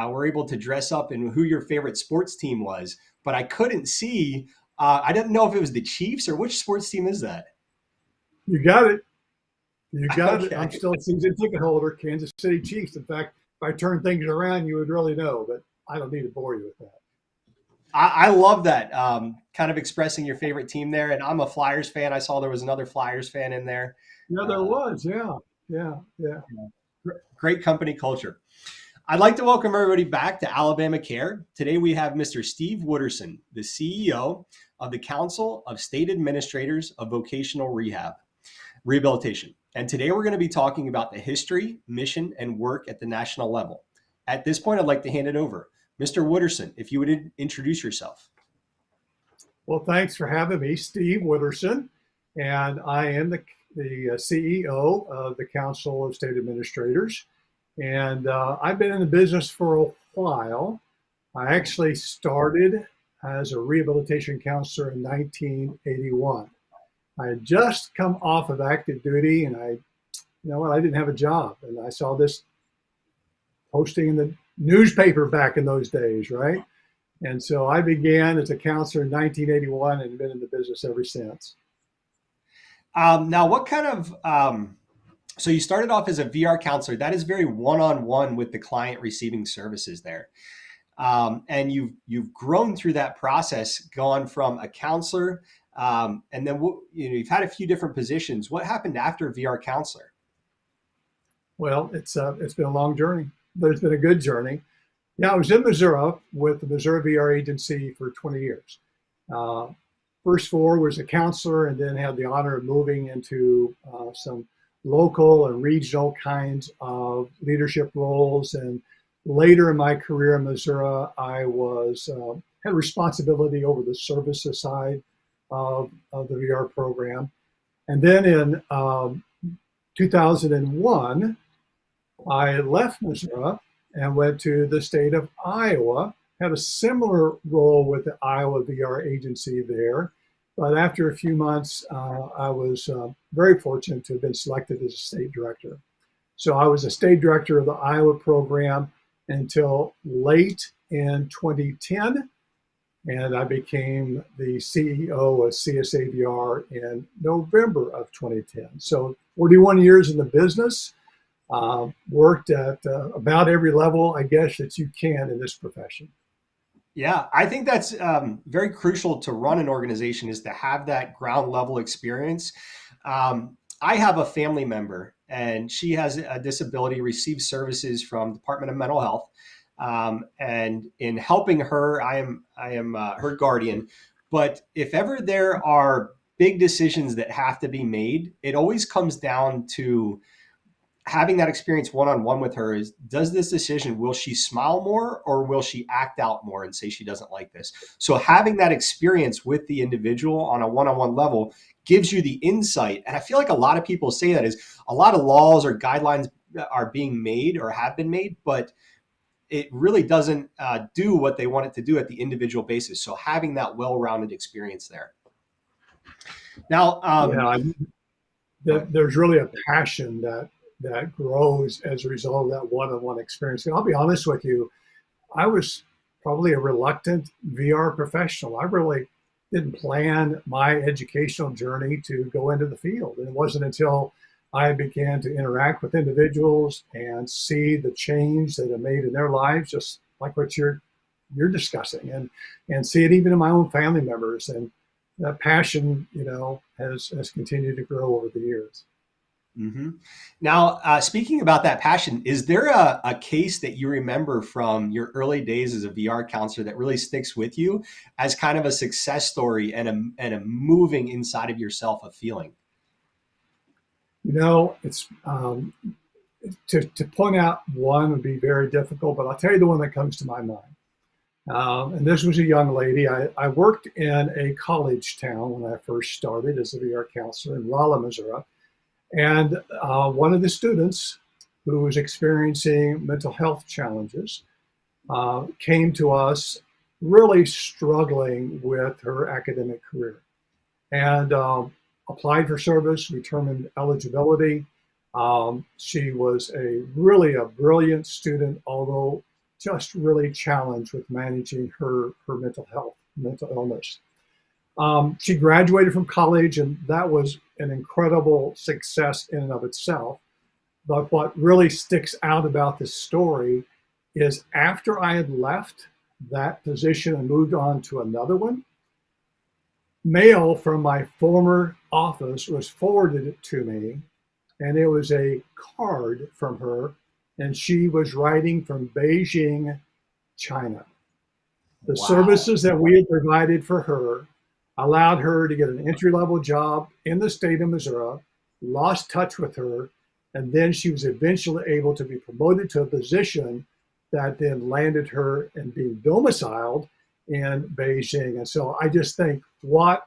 were able to dress up in who your favorite sports team was, but I couldn't see. I didn't know if it was the Chiefs or which sports team is that? You got it. You got it. Okay. I'm still a season ticket holder, Kansas City Chiefs. In fact, if I turn things around, you would really know, but I don't need to bore you with that. I love that, kind of expressing your favorite team there. And I'm a Flyers fan. I saw there was another Flyers fan in there. Yeah, there Uh, was. Yeah. Yeah. Yeah. Great company culture. I'd like to welcome everybody back to Alabama Care. Today we have Mr. Steve Wooderson, the CEO of the Council of State Administrators of Vocational Rehabilitation. And today we're going to be talking about the history, mission, and work at the national level. At this point, I'd like to hand it over. Mr. Wooderson, if you would introduce yourself. Well, thanks for having me, Steve Wooderson. And I am the CEO of the Council of State Administrators. And I've been in the business for a while. I actually started as a rehabilitation counselor in 1981. I had just come off of active duty, and I didn't have a job. And I saw this posting in the newspaper back in those days, right? And so I began as a counselor in 1981 and been in the business ever since. Now, what kind of, so you started off as a VR counselor. That is very one-on-one with the client receiving services there. And you've grown through that process, gone from a counselor, and then you've had a few different positions. What happened after VR counselor? Well, it's been a long journey, but it's been a good journey. Yeah, I was in Missouri with the Missouri VR agency for 20 years. First 4 was a counselor, and then had the honor of moving into some local and regional kinds of leadership roles. And later in my career in Missouri, I had responsibility over the services side of the VR program. And then in 2001, I left Missouri and went to the state of Iowa, had a similar role with the Iowa VR agency there. But after a few months, I was very fortunate to have been selected as a state director. So I was a state director of the Iowa program until late in 2010, and I became the CEO of CSAVR in November of 2010. So 41 years in the business. Worked at about every level, I guess, that you can in this profession. Yeah, I think that's very crucial to run an organization, is to have that ground level experience. I have a family member, and she has a disability, receives services from Department of Mental Health. And in helping her, I am her guardian. But if ever there are big decisions that have to be made, it always comes down to having that experience one-on-one with her. Is, does this decision, will she smile more or will she act out more and say she doesn't like this? So having that experience with the individual on a one-on-one level gives you the insight. And I feel like a lot of people say that is a lot of laws or guidelines are being made or have been made, but it really doesn't do what they want it to do at the individual basis. So having that well-rounded experience there. Now, there's really a passion that grows as a result of that one-on-one experience. And I'll be honest with you, I was probably a reluctant VR professional. I really didn't plan my educational journey to go into the field. And it wasn't until I began to interact with individuals and see the change that it made in their lives, just like what you're discussing, and see it even in my own family members. And that passion, has continued to grow over the years. Mm-hmm. Now, speaking about that passion, is there a case that you remember from your early days as a VR counselor that really sticks with you as kind of a success story and a moving inside of yourself a feeling? It's to point out one would be very difficult, but I'll tell you the one that comes to my mind. And this was a young lady. I worked in a college town when I first started as a VR counselor in Rolla, Missouri. And one of the students who was experiencing mental health challenges came to us really struggling with her academic career, and applied for service, determined eligibility. She was really a brilliant student, although just really challenged with managing her mental health, mental illness. She graduated from college, and that was an incredible success in and of itself. But what really sticks out about this story is after I had left that position and moved on to another one, mail from my former office was forwarded to me, and it was a card from her, and she was writing from Beijing, China. The Wow. services that we had provided for her allowed her to get an entry level job in the state of Missouri, lost touch with her, and then she was eventually able to be promoted to a position that then landed her in being domiciled in Beijing. And so I just think what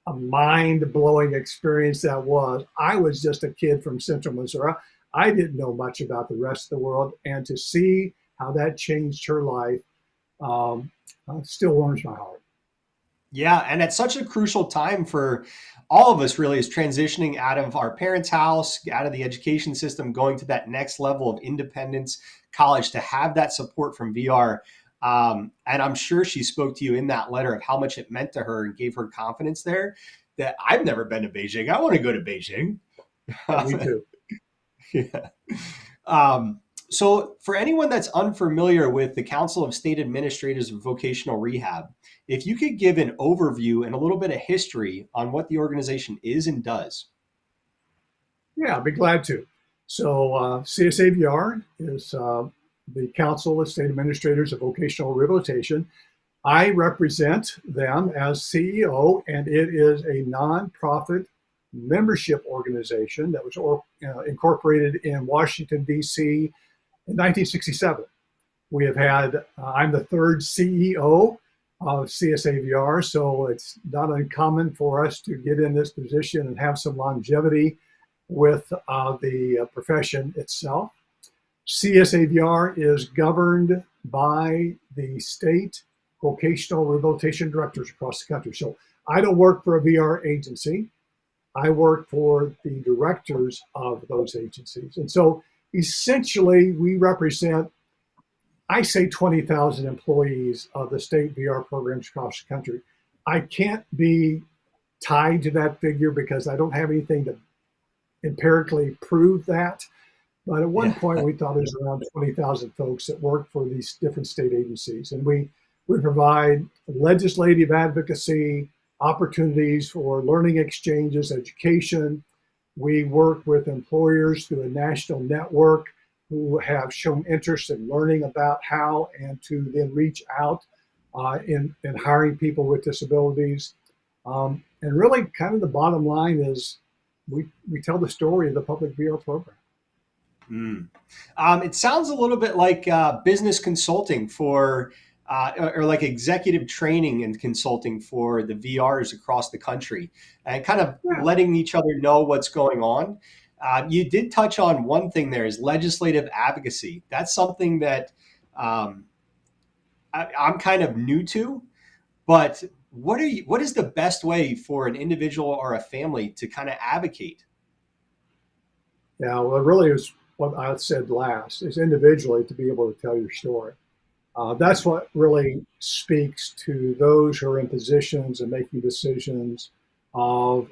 a mind blowing experience that was. I was just a kid from central Missouri. I didn't know much about the rest of the world. And to see how that changed her life um, still warms my heart. Yeah, and at such a crucial time for all of us, really, is transitioning out of our parents' house, out of the education system, going to that next level of independence, college, to have that support from VR. And I'm sure she spoke to you in that letter of how much it meant to her and gave her confidence there. That I've never been to Beijing. I want to go to Beijing. Yeah, me too. Yeah. Um, so, for anyone that's unfamiliar with the Council of State Administrators of Vocational Rehab, if you could give an overview and a little bit of history on what the organization is and does. Yeah, I'd be glad to. So, CSAVR is the Council of State Administrators of Vocational Rehabilitation. I represent them as CEO, and it is a nonprofit membership organization that was incorporated in Washington, D.C. in 1967. We have had, I'm the third CEO of CSAVR, so it's not uncommon for us to get in this position and have some longevity with the profession itself. CSAVR is governed by the state vocational rehabilitation directors across the country. So I don't work for a VR agency. I work for the directors of those agencies. And so essentially, we represent, I say, 20,000 employees of the state VR programs across the country. I can't be tied to that figure because I don't have anything to empirically prove that. But at one Yeah. point, we thought there was around 20,000 folks that work for these different state agencies. And we provide legislative advocacy, opportunities for learning exchanges, education. We work with employers through a national network who have shown interest in learning about how and to then reach out in hiring people with disabilities. And really, kind of the bottom line is we tell the story of the public VR program. Mm. It sounds a little bit like business consulting for, or like executive training and consulting for the VRs across the country, and kind of Yeah. letting each other know what's going on. You did touch on one thing there is legislative advocacy. That's something that um, I'm kind of new to, but what is the best way for an individual or a family to kind of advocate? Now, what really is what I said last is individually to be able to tell your story. That's what really speaks to those who are in positions and making decisions of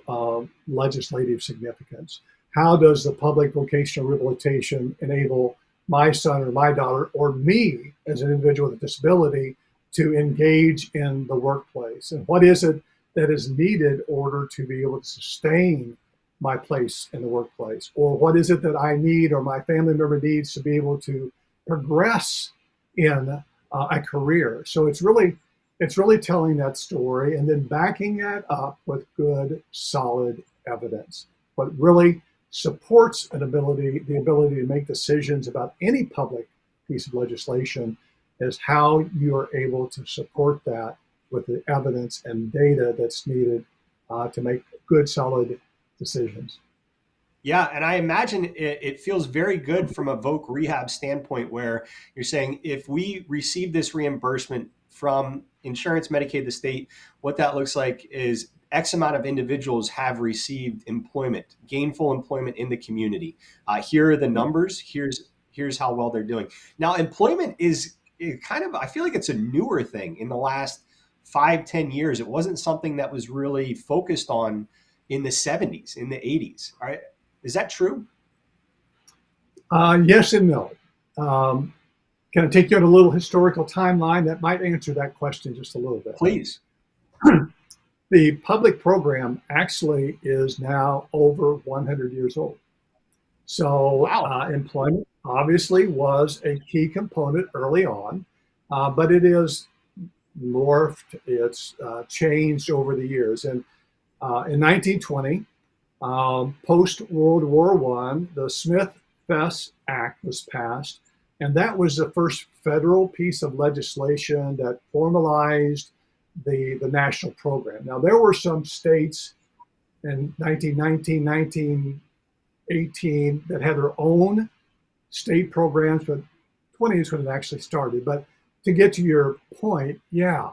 legislative significance. How does the public vocational rehabilitation enable my son or my daughter or me as an individual with a disability to engage in the workplace? And what is it that is needed in order to be able to sustain my place in the workplace? Or what is it that I need or my family member needs to be able to progress in a career? So it's really telling that story and then backing that up with good, solid evidence. What really supports the ability to make decisions about any public piece of legislation is how you are able to support that with the evidence and data that's needed to make good, solid decisions. Yeah, and I imagine it feels very good from a Voc Rehab standpoint, where you're saying if we receive this reimbursement from insurance, Medicaid, the state, what that looks like is X amount of individuals have received employment, gainful employment in the community. Here are the numbers. Here's how well they're doing. Now, employment is it kind of, I feel like it's a newer thing in the last 5, 10 years. It wasn't something that was really focused on in the 70s, in the 80s. All right. Is that true? Yes and no. Um, can I take you on a little historical timeline that might answer that question just a little bit? Please. The public program actually is now over 100 years old. So Wow. employment obviously was a key component early on, but it is morphed, it's changed over the years. And in 1920, post World War I, the Smith-Fess Act was passed, and that was the first federal piece of legislation that formalized the national program. Now, there were some states in 1919, 1918 that had their own state programs, but 20 is when it actually started. But to get to your point, yeah,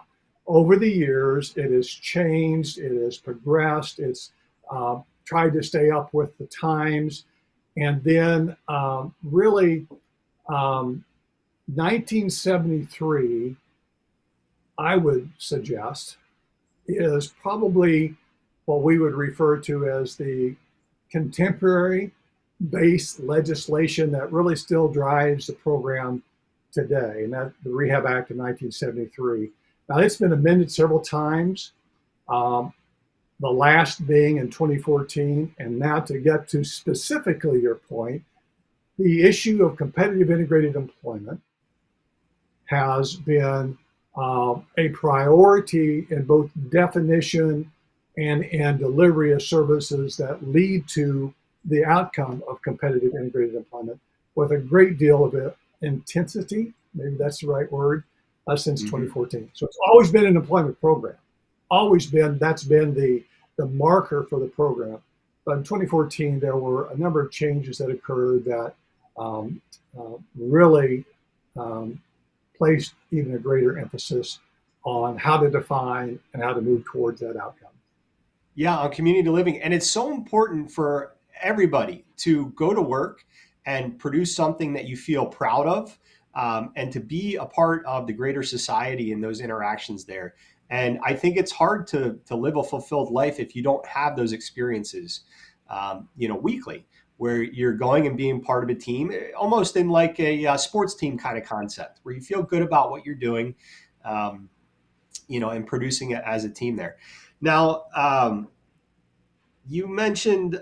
over the years, it has changed, it has progressed, it's tried to stay up with the times. And then really, 1973, I would suggest, is probably what we would refer to as the contemporary based legislation that really still drives the program today, and that the Rehab Act of 1973. Now, it's been amended several times, um, the last being in 2014. And now, to get to specifically your point, the issue of competitive integrated employment has been a priority in both definition and delivery of services that lead to the outcome of competitive integrated employment with a great deal of intensity, maybe that's the right word, since 2014. So it's always been an employment program, always been, that's been the marker for the program. But in 2014, there were a number of changes that occurred that really placed even a greater emphasis on how to define and how to move towards that outcome. Yeah, on community living. And it's so important for everybody to go to work and produce something that you feel proud of, and to be a part of the greater society in those interactions there. And I think it's hard to live a fulfilled life if you don't have those experiences, weekly, where you're going and being part of a team, almost in like a sports team kind of concept, where you feel good about what you're doing, and producing it as a team there. Now, you mentioned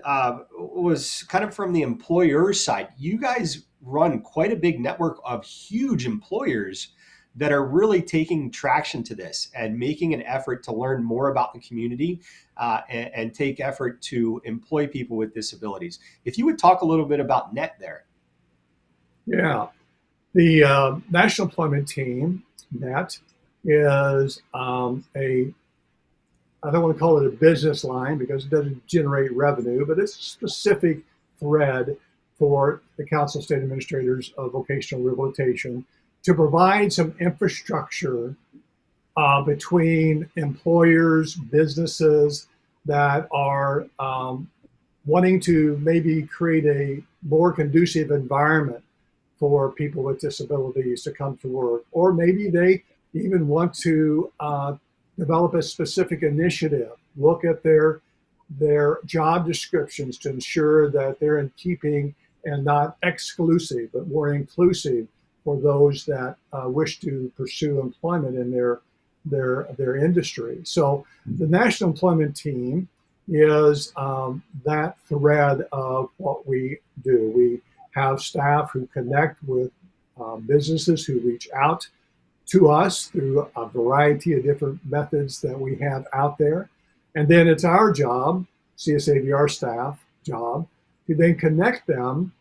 was kind of from the employer side. You guys run quite a big network of huge employers that are really taking traction to this and making an effort to learn more about the community, and take effort to employ people with disabilities. If you would talk a little bit about NET there. Yeah, the National Employment Team, NET, is I don't want to call it a business line because it doesn't generate revenue, but it's a specific thread for the Council of State Administrators of Vocational Rehabilitation to provide some infrastructure between employers, businesses that are wanting to maybe create a more conducive environment for people with disabilities to come to work, or maybe they even want to develop a specific initiative, look at their job descriptions to ensure that they're in keeping and not exclusive, but more inclusive for those that wish to pursue employment in their industry. So the National Employment Team is that thread of what we do. We have staff who connect with businesses who reach out to us through a variety of different methods that we have out there. And then it's our job, CSAVR staff job, to then connect them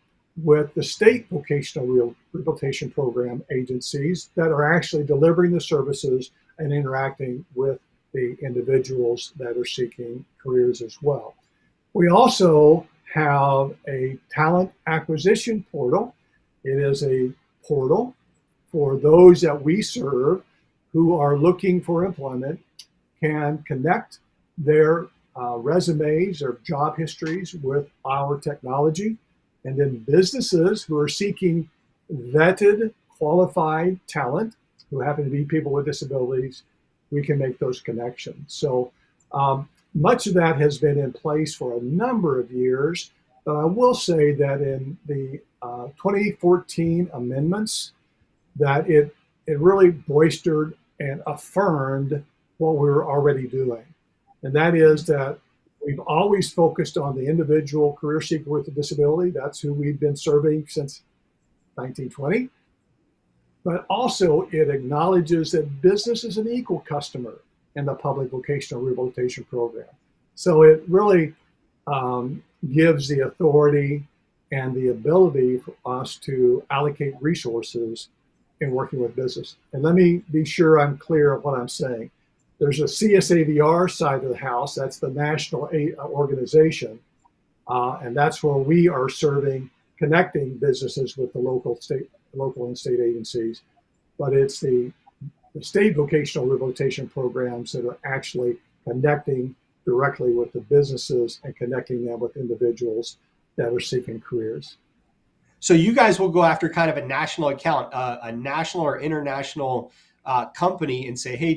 with the state vocational rehabilitation program agencies that are actually delivering the services and interacting with the individuals that are seeking careers as well. We also have a talent acquisition portal. It is a portal for those that we serve who are looking for employment, can connect their resumes or job histories with our technology. And then businesses who are seeking vetted, qualified talent who happen to be people with disabilities, we can make those connections. So much of that has been in place for a number of years. But I will say that in the 2014 amendments, that it really bolstered and affirmed what we were already doing. And that is that we've always focused on the individual career seeker with a disability. That's who we've been serving since 1920. But also it acknowledges that business is an equal customer in the public vocational rehabilitation program. So it really gives the authority and the ability for us to allocate resources in working with business. And let me be sure I'm clear of what I'm saying. There's a CSAVR side of the house, that's the national organization, and that's where we are serving, connecting businesses with the local and state agencies. But it's the state vocational rehabilitation programs that are actually connecting directly with the businesses and connecting them with individuals that are seeking careers. So you guys will go after kind of a national account, a national or international company, and say, "Hey,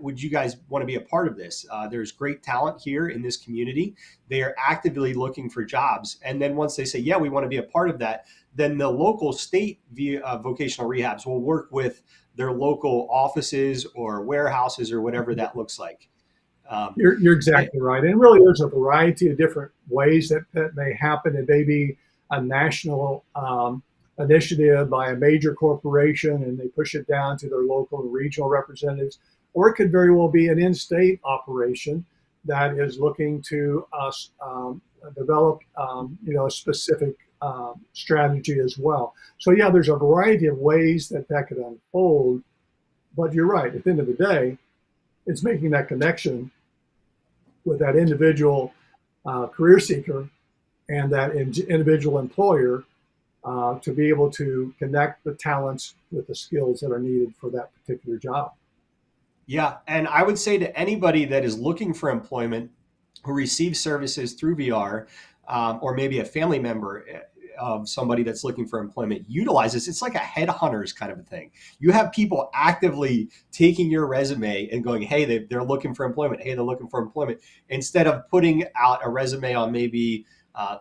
would you guys want to be a part of this? There's great talent here in this community. They are actively looking for jobs." And then once they say, "Yeah, we want to be a part of that," then the local state vocational rehabs will work with their local offices or warehouses or whatever that looks like. You're exactly right. And really, there's a variety of different ways that may happen. It may be a national initiative by a major corporation and they push it down to their local and regional representatives, or it could very well be an in-state operation that is looking to develop a specific strategy as well. So yeah, there's a variety of ways that could unfold. But you're right. At the end of the day, it's making that connection with that individual career seeker and that individual employer to be able to connect the talents with the skills that are needed for that particular job. Yeah, and I would say to anybody that is looking for employment who receives services through VR, or maybe a family member of somebody that's looking for employment, utilize this. It's like a headhunters kind of a thing. You have people actively taking your resume and going, "Hey, they're looking for employment. Hey, they're looking for employment," instead of putting out a resume on maybe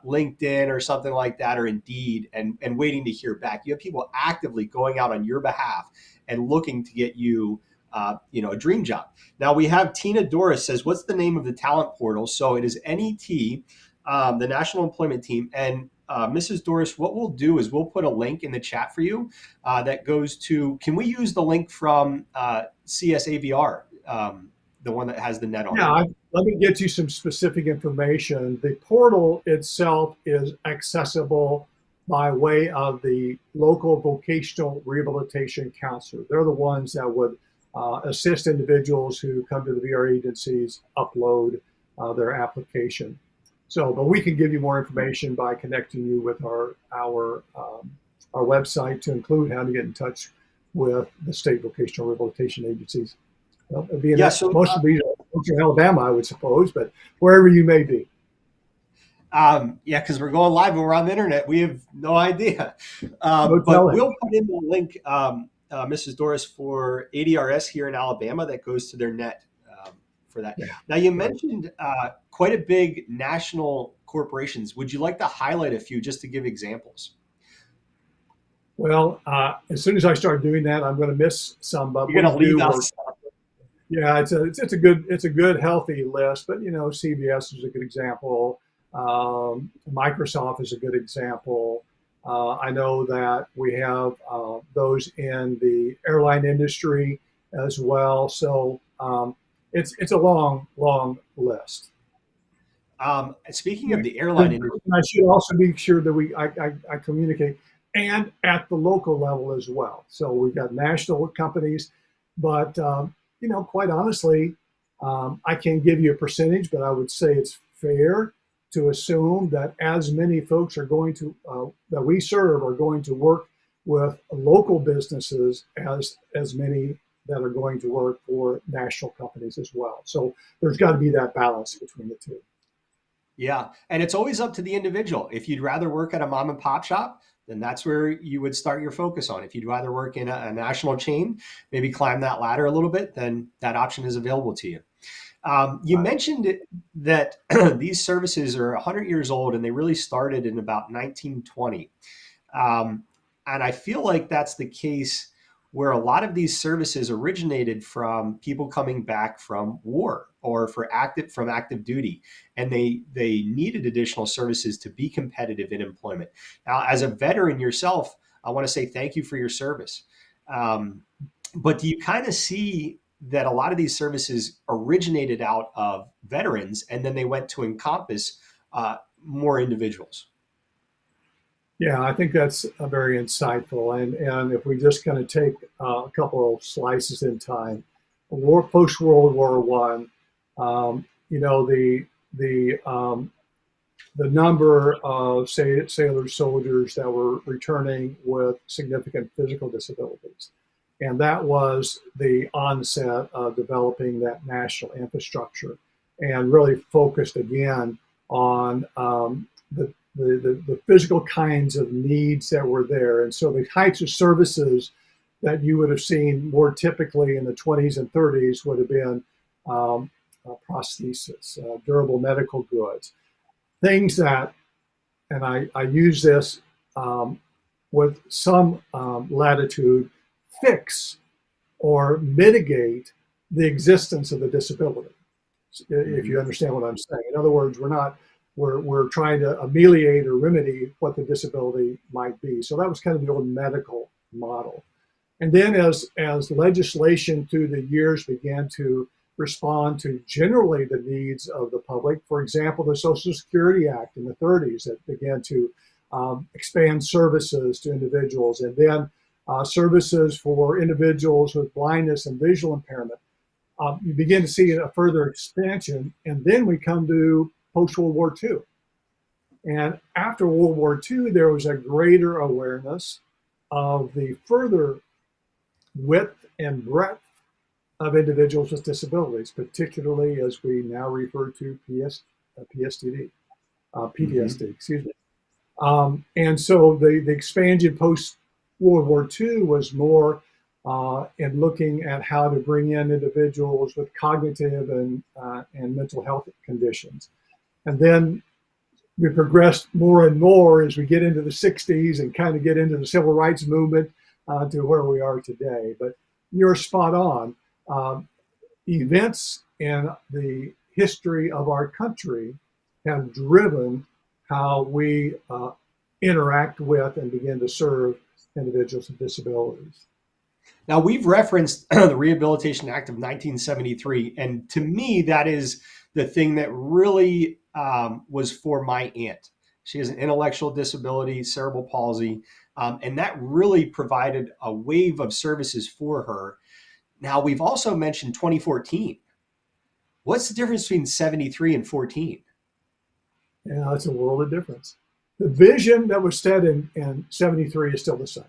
LinkedIn or something like that, or Indeed, and waiting to hear back. You have people actively going out on your behalf and looking to get you a dream job. Now we have Tina Doris says, "What's the name of the talent portal?" So it is NET, the National Employment Team. And Mrs. Doris, what we'll do is we'll put a link in the chat for you that goes to, can we use the link from CSAVR, the one that has the net on Yeah, it? let me get you some specific information. The portal itself is accessible by way of the local vocational rehabilitation counselor. They're the ones that would assist individuals who come to the VR agencies upload their application. So, but we can give you more information by connecting you with our website to include how to get in touch with the state vocational rehabilitation agencies. Well, it'd be most of these are in Alabama, I would suppose, but wherever you may be. Yeah, because we're going live and we're on the internet. We have no idea. No But telling. we'll put in the link, Mrs. Doris, for ADRS here in Alabama that goes to their net for that. Yeah. Now, you mentioned quite a big national corporations. Would you like to highlight a few just to give examples? Well, as soon as I start doing that, I'm going to miss some. But You're we going to leave do work. us. Yeah, it's a good healthy list. But CVS is a good example. Microsoft is a good example. I know that we have those in the airline industry as well. So it's a long list. Speaking of the airline industry, I should also be sure that I communicate and at the local level as well. So we've got national companies, but quite honestly, I can't give you a percentage, but I would say it's fair to assume that as many folks are going to that we serve are going to work with local businesses as many that are going to work for national companies as well. So there's got to be that balance between the two. yeah, and it's always up to the individual. If you'd rather work at a mom and pop shop, then that's where you would start your focus on. If you'd rather work in a national chain, maybe climb that ladder a little bit, then that option is available to you. You Right. mentioned that these services are 100 years old and they really started in about 1920. Um, and I feel like that's the case where a lot of these services originated from people coming back from war or from active duty, and they needed additional services to be competitive in employment. Now, as a veteran yourself, I want to say thank you for your service. Um, but do you kind of see that a lot of these services originated out of veterans and then they went to encompass more individuals? Yeah, I think that's very insightful. And if we just kind of take a couple of slices in time, post World War One, you know, the number of sailor soldiers that were returning with significant physical disabilities. And that was the onset of developing that national infrastructure and really focused again on the physical kinds of needs that were there. And so the types of services that you would have seen more typically in the 20s and 30s would have been prosthesis, durable medical goods, things that, and I use this with some latitude, fix or mitigate the existence of the disability, if Mm-hmm. you understand what I'm saying. In other words, we're trying to ameliorate or remedy what the disability might be. So that was kind of the old medical model. And then as legislation through the years began to respond to generally the needs of the public, for example, the Social Security Act in the 30s that began to expand services to individuals, and then services for individuals with blindness and visual impairment, you begin to see a further expansion. And then we come to post-World War II. And after World War II, there was a greater awareness of the further width and breadth of individuals with disabilities, particularly as we now refer to PTSD, Mm-hmm. excuse me. And so the expansion post World War II was more in looking at how to bring in individuals with cognitive and mental health conditions. And then we progressed more and more as we get into the 60s and kind of get into the civil rights movement to where we are today. But you're spot on. Um, Events in the history of our country have driven how we interact with and begin to serve individuals with disabilities. Now, we've referenced the Rehabilitation Act of 1973, and to me, that is the thing that really was for my aunt. She has an intellectual disability, cerebral palsy, and that really provided a wave of services for her. Now, we've also mentioned 2014. What's the difference between 73 and 14? Yeah, it's a world of difference. The vision that was set in 73 is still the same,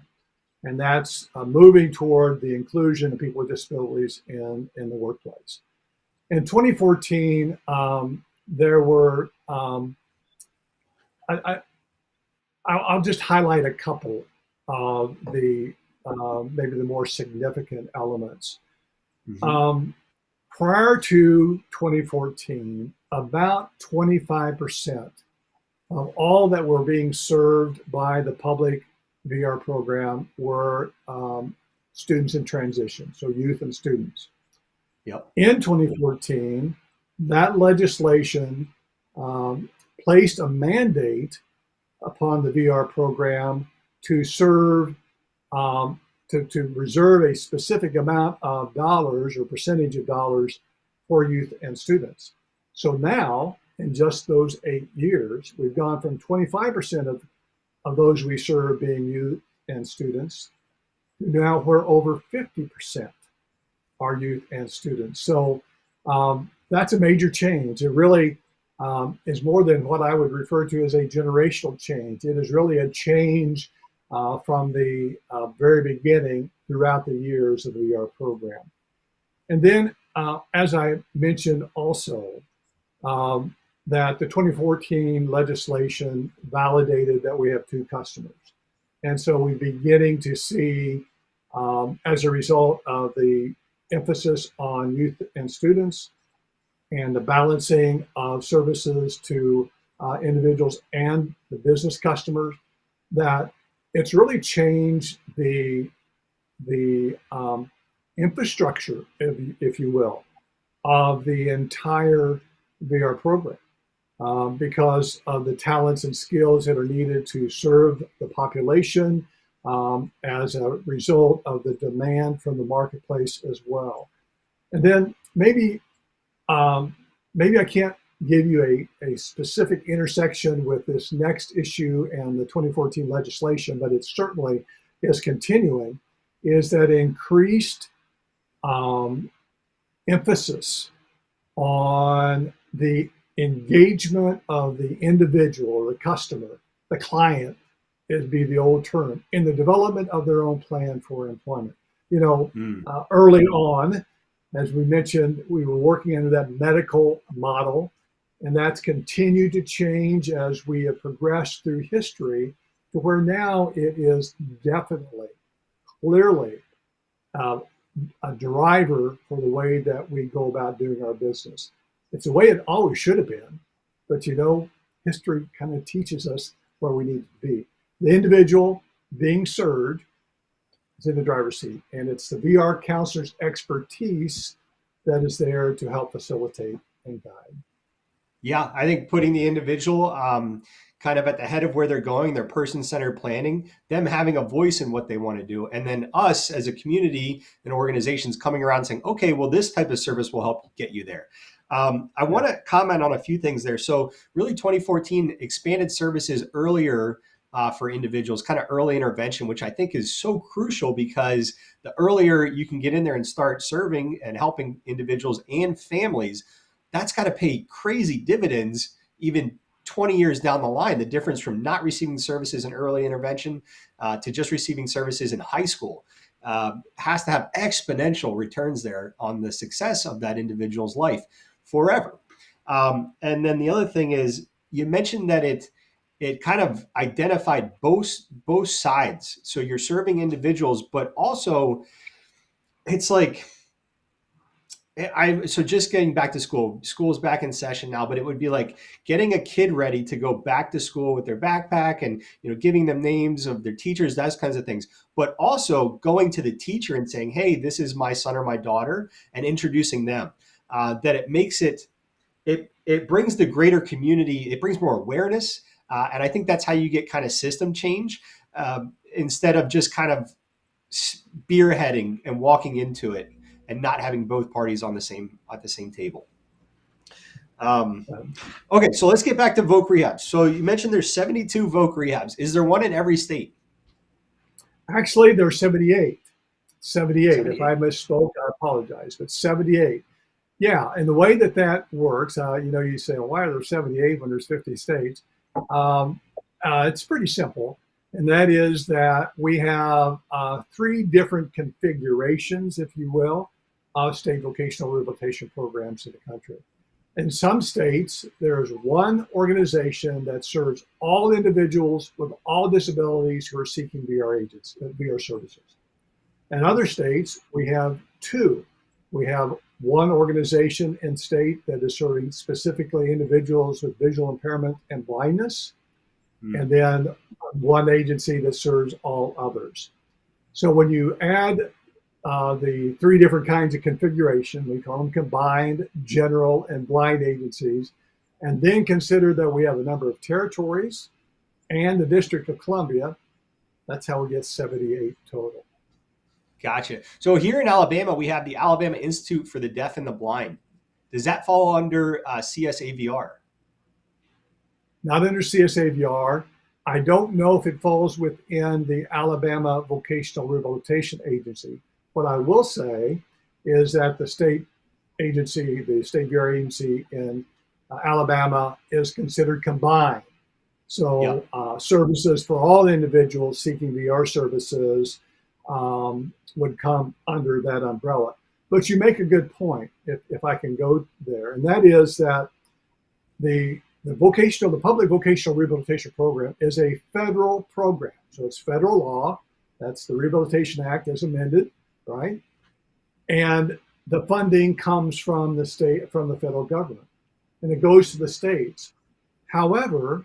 and that's moving toward the inclusion of people with disabilities in the workplace. In 2014, there were, I, I'll just highlight a couple of the maybe the more significant elements. Mm-hmm. Um, Prior to 2014, about 25% of all that were being served by the public VR program were students in transition, so youth and students. Yep. In 2014, that legislation um, placed a mandate upon the VR program to serve, to reserve a specific amount of dollars or percentage of dollars for youth and students. So now, in just those 8 years, we've gone from 25% of those we serve being youth and students to now we're over 50% are youth and students. So that's a major change. It really is more than what I would refer to as a generational change. It is really a change from the very beginning throughout the years of the VR program. And then, as I mentioned also, that the 2014 legislation validated that we have two customers. And so we're beginning to see, as a result of the emphasis on youth and students and the balancing of services to individuals and the business customers, that it's really changed the infrastructure, if you will, of the entire VR program, because of the talents and skills that are needed to serve the population, as a result of the demand from the marketplace as well. And then maybe I can't give you a specific intersection with this next issue and the 2014 legislation, but it certainly is continuing, is that increased um, emphasis on the engagement of the individual or the customer, the client, it'd be the old term, in the development of their own plan for employment. You know, Mm. early on, as we mentioned, we were working under that medical model, and that's continued to change as we have progressed through history to where now it is definitely, clearly, uh, a driver for the way that we go about doing our business. It's the way it always should have been, but history kind of teaches us where we need to be. The individual being served is in the driver's seat, and it's the VR counselor's expertise that is there to help facilitate and guide. Yeah, I think putting the individual kind of at the head of where they're going, their person-centered planning, them having a voice in what they want to do, and then us as a community and organizations coming around saying, okay, well, this type of service will help get you there. I Yeah. want to comment on a few things there. So really 2014 expanded services earlier for individuals, kind of early intervention, which I think is so crucial because the earlier you can get in there and start serving and helping individuals and families, that's got to pay crazy dividends even 20 years down the line. The difference from not receiving services in early intervention to just receiving services in high school has to have exponential returns there on the success of that individual's life forever. And then the other thing is, you mentioned that it kind of identified both sides. So you're serving individuals, but also it's like so just getting back to school. School is back in session now, but it would be like getting a kid ready to go back to school with their backpack and giving them names of their teachers, those kinds of things. But also going to the teacher and saying, "Hey, this is my son or my daughter," and introducing them. That it makes it brings the greater community. It brings more awareness, and I think that's how you get kind of system change instead of just kind of spearheading and walking into it and not having both parties on the same at the same table. Um, okay, so let's get back to Voc Rehabs. So you mentioned there's 72 Voc Rehabs. Is there one in every state? Actually, there's 78. 78. If 78. I misspoke, I apologize, but 78. Yeah, and the way that that works, you say, well, why are there 78 when there's 50 states? Um, it's pretty simple, and that is that we have three different configurations, if you will, of state vocational rehabilitation programs in the country. In some states, there's one organization that serves all individuals with all disabilities who are seeking VR services. In other states, we have two. We have one organization in state that is serving specifically individuals with visual impairment and blindness, and then one agency that serves all others. So when you add the three different kinds of configuration, we call them combined, general, and blind agencies, and then consider that we have a number of territories and the District of Columbia, that's how we get 78 total. Gotcha. So here in Alabama, we have the Alabama Institute for the Deaf and the Blind. Does that fall under CSAVR? Not under CSAVR. I don't know if it falls within the Alabama Vocational Rehabilitation Agency. What I will say is that the state agency, the state VR agency in Alabama, is considered combined. So services for all individuals seeking VR services would come under that umbrella. But you make a good point, if I can go there, and that is that the the public vocational rehabilitation program is a federal program. So it's federal law. That's the Rehabilitation Act as amended, right? And the funding comes from the state, from the federal government, and it goes to the states. However,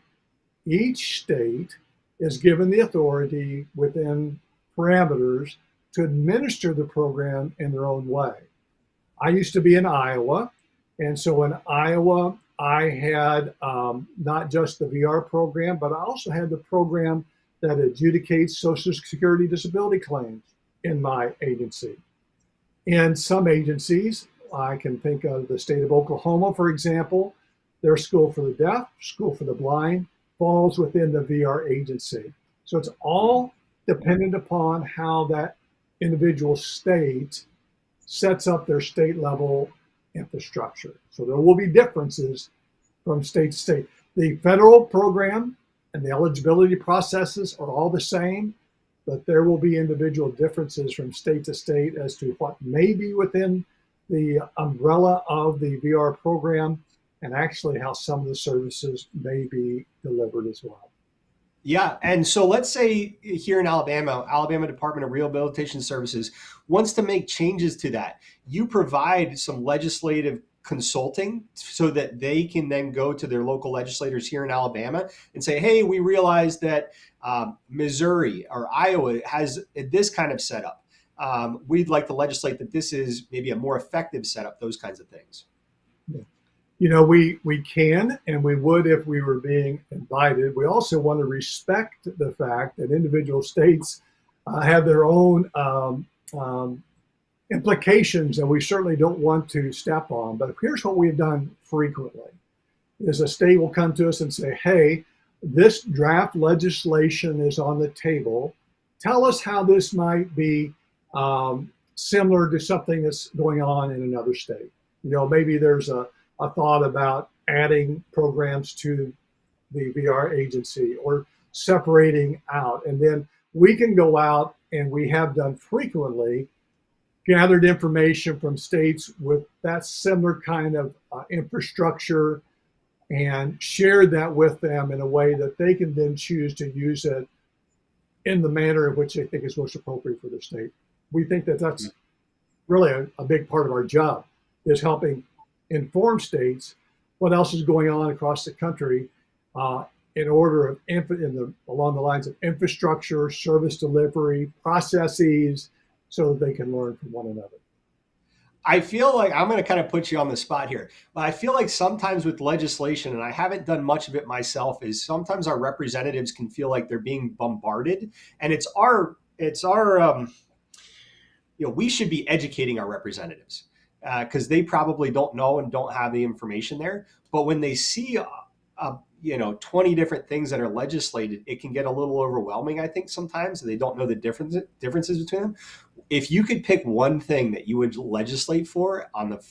each state is given the authority within parameters to administer the program in their own way. I used to be in Iowa, and so in Iowa, I had not just the VR program, but I also had the program that adjudicates Social Security disability claims in my agency. In some agencies, I can think of the state of Oklahoma, for example, their School for the Deaf, School for the Blind, falls within the VR agency. So it's all dependent upon how that individual state sets up their state level infrastructure. So there will be differences from state to state. The federal program and the eligibility processes are all the same, but there will be individual differences from state to state as to what may be within the umbrella of the VR program and actually how some of the services may be delivered as well. Yeah. And so let's say here in Alabama, Alabama Department of Rehabilitation Services wants to make changes to that. You provide some legislative consulting so that they can then go to their local legislators here in Alabama and say, hey, we realize that Missouri or Iowa has this kind of setup. We'd like to legislate that this is maybe a more effective setup, those kinds of things. You know, we can and we would if we were being invited. We also want to respect the fact that individual states have their own implications that we certainly don't want to step on. But here's what we've done frequently is a state will come to us and say, hey, this draft legislation is on the table. Tell us how this might be similar to something that's going on in another state. You know, maybe there's a thought about adding programs to the VR agency or separating out. And then we can go out, and we have done frequently, gathered information from states with that similar kind of infrastructure and shared that with them in a way that they can then choose to use it in the manner in which they think is most appropriate for their state. We think that that's really a big part of our job, is helping inform states what else is going on across the country in order of along the lines of infrastructure, service delivery, processes, so that they can learn from one another. I feel like I'm going to kind of put you on the spot here, but I feel like sometimes with legislation, and I haven't done much of it myself, is sometimes our representatives can feel like they're being bombarded, and it's our we should be educating our representatives because they probably don't know and don't have the information there. But when they see 20 different things that are legislated, it can get a little overwhelming, I think, sometimes. They don't know the differences between them. If you could pick one thing that you would legislate for on the,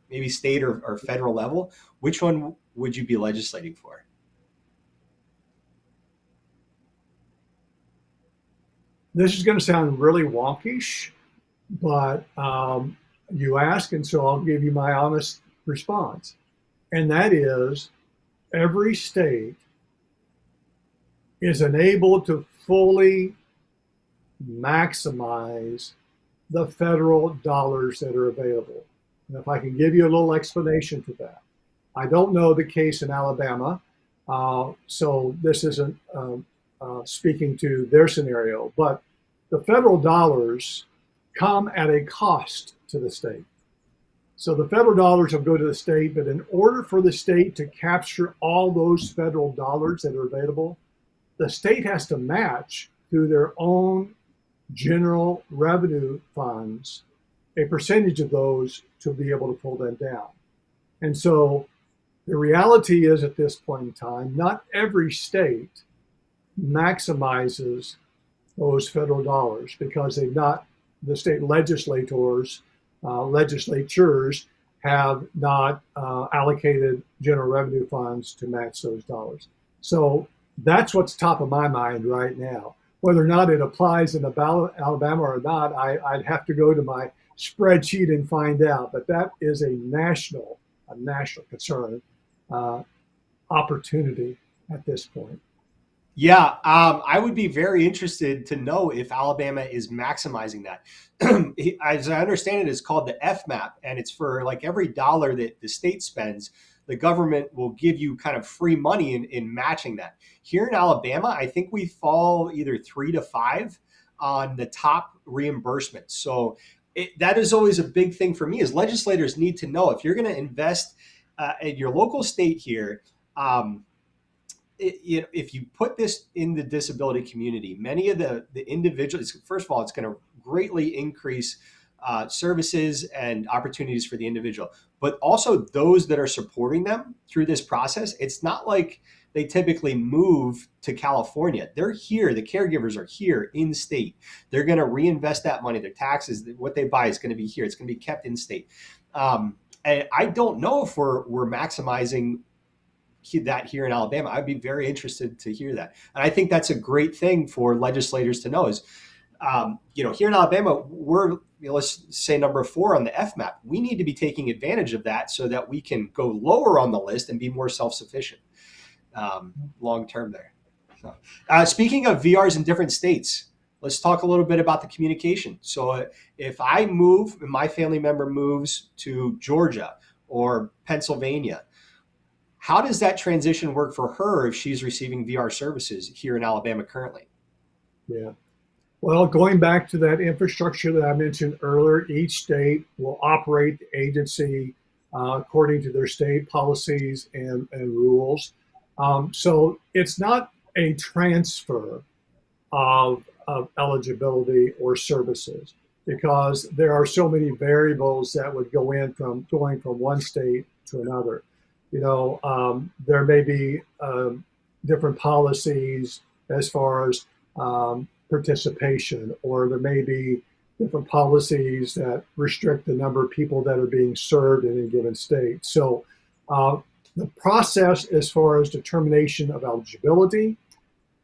maybe state or federal level, which one would you be legislating for? This is going to sound really wonkish, but you ask, and so I'll give you my honest response. And that is, every state is enabled to fully maximize the federal dollars that are available. And if I can give you a little explanation for that. I don't know the case in Alabama, so this isn't speaking to their scenario, but the federal dollars come at a cost to the state. So the federal dollars will go to the state, but in order for the state to capture all those federal dollars that are available, the state has to match through their own general revenue funds a percentage of those to be able to pull them down. And so the reality is, at this point in time, not every state maximizes those federal dollars because the state legislatures have not allocated general revenue funds to match those dollars. So that's what's top of my mind right now. Whether or not it applies in Alabama or not, I'd have to go to my spreadsheet and find out. But that is a national concern. opportunity at this point. Yeah, I would be very interested to know if Alabama is maximizing that. As I understand it, it's called the FMAP, and it's for like every dollar that the state spends, the government will give you kind of free money in matching that. Here in Alabama, I think we fall either 3 to 5 on the top reimbursements. So that is always a big thing for me. Is legislators need to know if you're going to invest in your local state here. Um, if you put this in the disability community, many of the individuals, first of all, it's going to greatly increase services and opportunities for the individual, but also those that are supporting them through this process. It's not like they typically move to California. They're here. The caregivers are here in state. They're going to reinvest that money. Their taxes, what they buy is going to be here. It's going to be kept in state. And I don't know if we're maximizing that here in Alabama. I'd be very interested to hear that. And I think that's a great thing for legislators to know is, here in Alabama, we're, let's say number 4 on the FMAP. We need to be taking advantage of that so that we can go lower on the list and be more self-sufficient long term there. So, speaking of VRs in different states, let's talk a little bit about the communication. So if I move, and my family member moves to Georgia or Pennsylvania, how does that transition work for her if she's receiving VR services here in Alabama currently? Yeah. Well, going back to that infrastructure that I mentioned earlier, each state will operate the agency according to their state policies and rules. So it's not a transfer of eligibility or services because there are so many variables that would go in from going from one state to another. There may be different policies as far as participation, or there may be different policies that restrict the number of people that are being served in a given state. So the process as far as determination of eligibility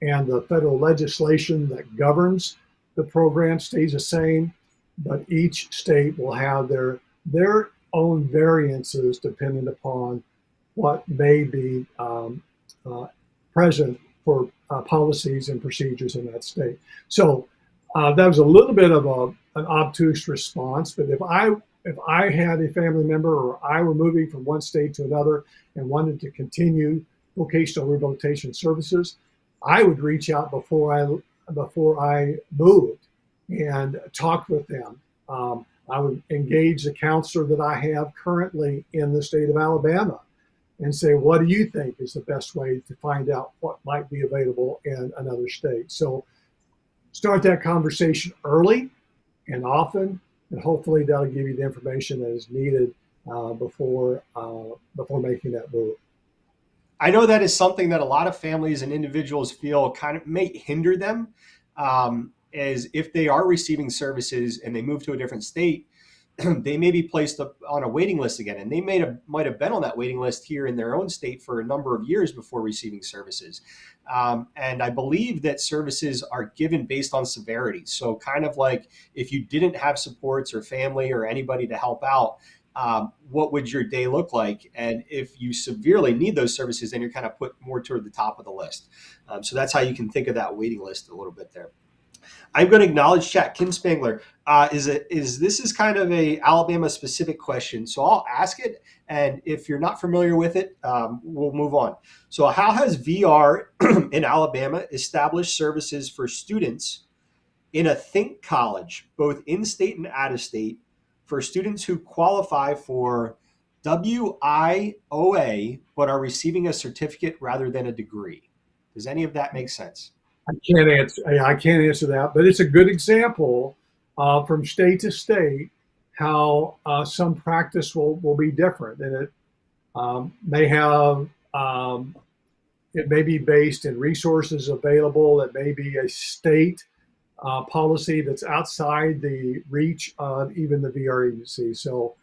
and the federal legislation that governs the program stays the same, but each state will have their own variances depending upon what may be present for policies and procedures in that state. So that was a little bit of an obtuse response, but if I had a family member or I were moving from one state to another and wanted to continue vocational rehabilitation services, I would reach out before I moved and talk with them. I would engage the counselor that I have currently in the state of Alabama and say, what do you think is the best way to find out what might be available in another state? So start that conversation early and often, and hopefully that'll give you the information that is needed before making that move. I know that is something that a lot of families and individuals feel kind of may hinder them, as if they are receiving services and they move to a different state, they may be placed on a waiting list again, and they might have been on that waiting list here in their own state for a number of years before receiving services. And I believe that services are given based on severity. So kind of like if you didn't have supports or family or anybody to help out, what would your day look like? And if you severely need those services, then you're kind of put more toward the top of the list. So that's how you can think of that waiting list a little bit there. I'm going to acknowledge chat. Kim Spangler, this is kind of a Alabama specific question, so I'll ask it, and if you're not familiar with it, we'll move on. So, how has VR in Alabama established services for students in a think college, both in state and out of state, for students who qualify for WIOA but are receiving a certificate rather than a degree? Does any of that make sense? I can't answer that, but it's a good example from state to state how some practice will be different, and it may have it may be based in resources available. It may be a state policy that's outside the reach of even the VR agency. So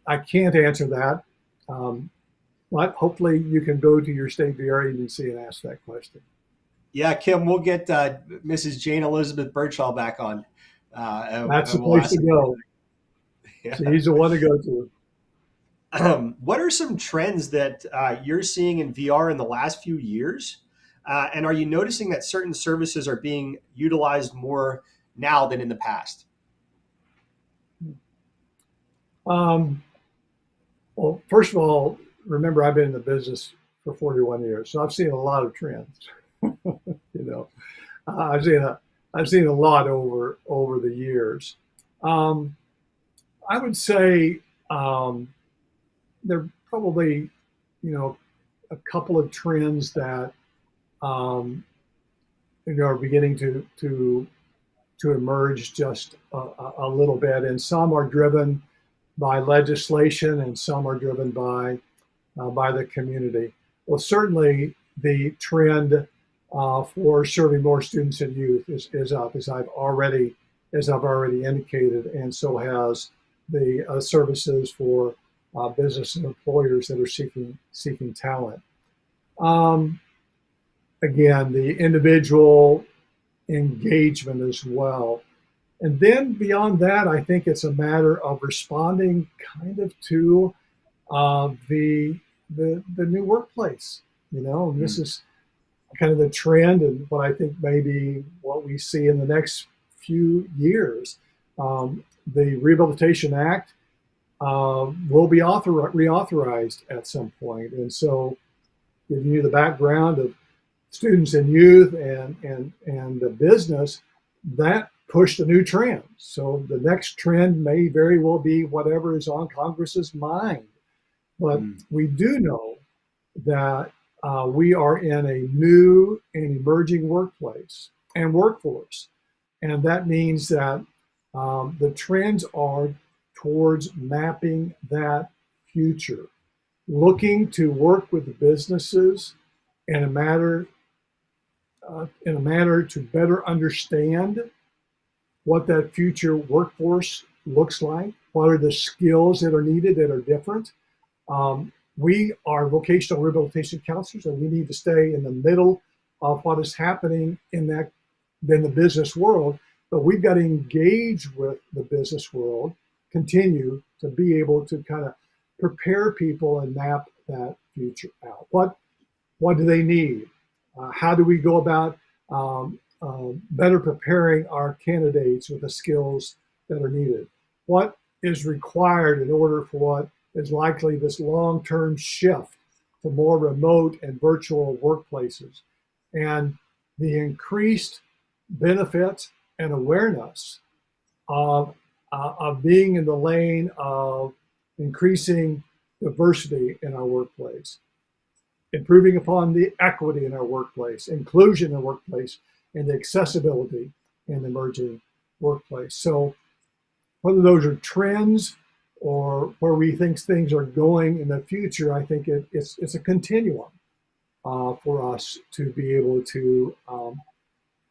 I can't answer that, but hopefully you can go to your state VR agency and ask that question. Yeah, Kim, we'll get Mrs. Jane Elizabeth Birchall back on. That's the We'll place ask to go. yeah. She's the one to go to. What are some trends that you're seeing in VR in the last few years? And are you noticing that certain services are being utilized more now than in the past? Um, well, first of all, remember I've been in the business for 41 years, so I've seen a lot of trends. You know, I've seen a lot over the years. Um, I would say there are probably, you know, a couple of trends that um, are beginning to emerge just a little bit, and some are driven by legislation, and some are driven by the community. Well, certainly the trend for serving more students and youth is up, as I've already indicated, and so has the services for business and employers that are seeking talent. Um, Again, the individual engagement as well. And then beyond that, I think it's a matter of responding kind of to the new workplace. You know, and this Mm. is kind of the trend, and what I think maybe what we see in the next few years. The Rehabilitation Act will be reauthorized at some point, and so giving you the background of students and youth and the business, that pushed a new trend. So the next trend may very well be whatever is on Congress's mind. But Mm. we do know that we are in a new and emerging workplace and workforce. And that means that the trends are towards mapping that future, looking to work with the businesses in a manner to better understand what that future workforce looks like, what are the skills that are needed that are different. We are vocational rehabilitation counselors, and we need to stay in the middle of what is happening in the business world. But we've got to engage with the business world, continue to be able to kind of prepare people and map that future out. What do they need? How do we go about better preparing our candidates with the skills that are needed? What is required in order for what is likely this long-term shift to more remote and virtual workplaces? And the increased benefit and awareness of being in the lane of increasing diversity in our workplace, improving upon the equity in our workplace, inclusion in the workplace, and the accessibility in the emerging workplace. So whether those are trends or where we think things are going in the future, I think it's a continuum for us to be able to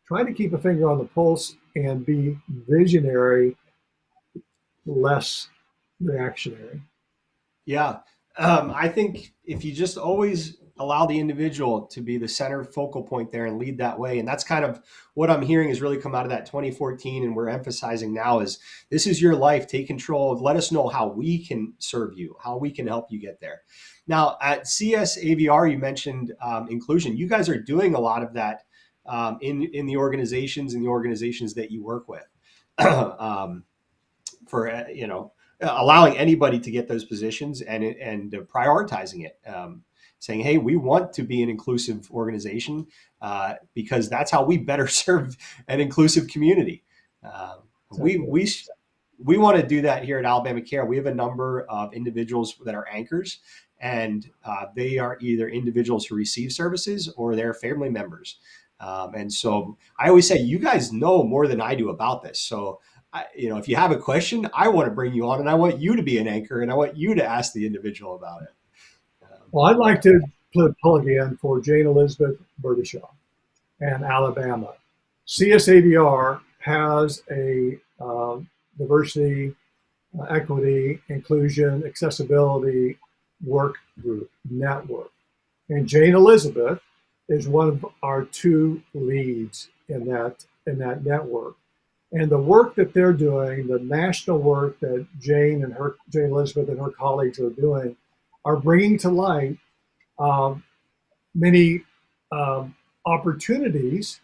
try to keep a finger on the pulse and be visionary, less reactionary. Yeah. I think if you just always allow the individual to be the center focal point there and lead that way, and that's kind of what I'm hearing has really come out of that 2014, and we're emphasizing now is this is your life, take control, let us know how we can serve you, how we can help you get there. Now at CSAVR, you mentioned inclusion. You guys are doing a lot of that in the organizations and the organizations that you work with. um, for allowing anybody to get those positions and prioritizing it, saying, "Hey, we want to be an inclusive organization because that's how we better serve an inclusive community." Uh, we Exactly. we we want to do that here at Alabama Care. We have a number of individuals that are anchors, and they are either individuals who receive services or they're family members. And so I always say, you guys know more than I do about this. So, if you have a question, I want to bring you on, and I want you to be an anchor, and I want you to ask the individual about it. Well, I'd like to plug in for Jane Elizabeth Burdishaw and Alabama. CSAVR has a diversity, equity, inclusion, accessibility work group network. And Jane Elizabeth is one of our two leads in that network. And the work that they're doing, the national work that Jane Elizabeth and her colleagues are doing, are bringing to light um, many um, opportunities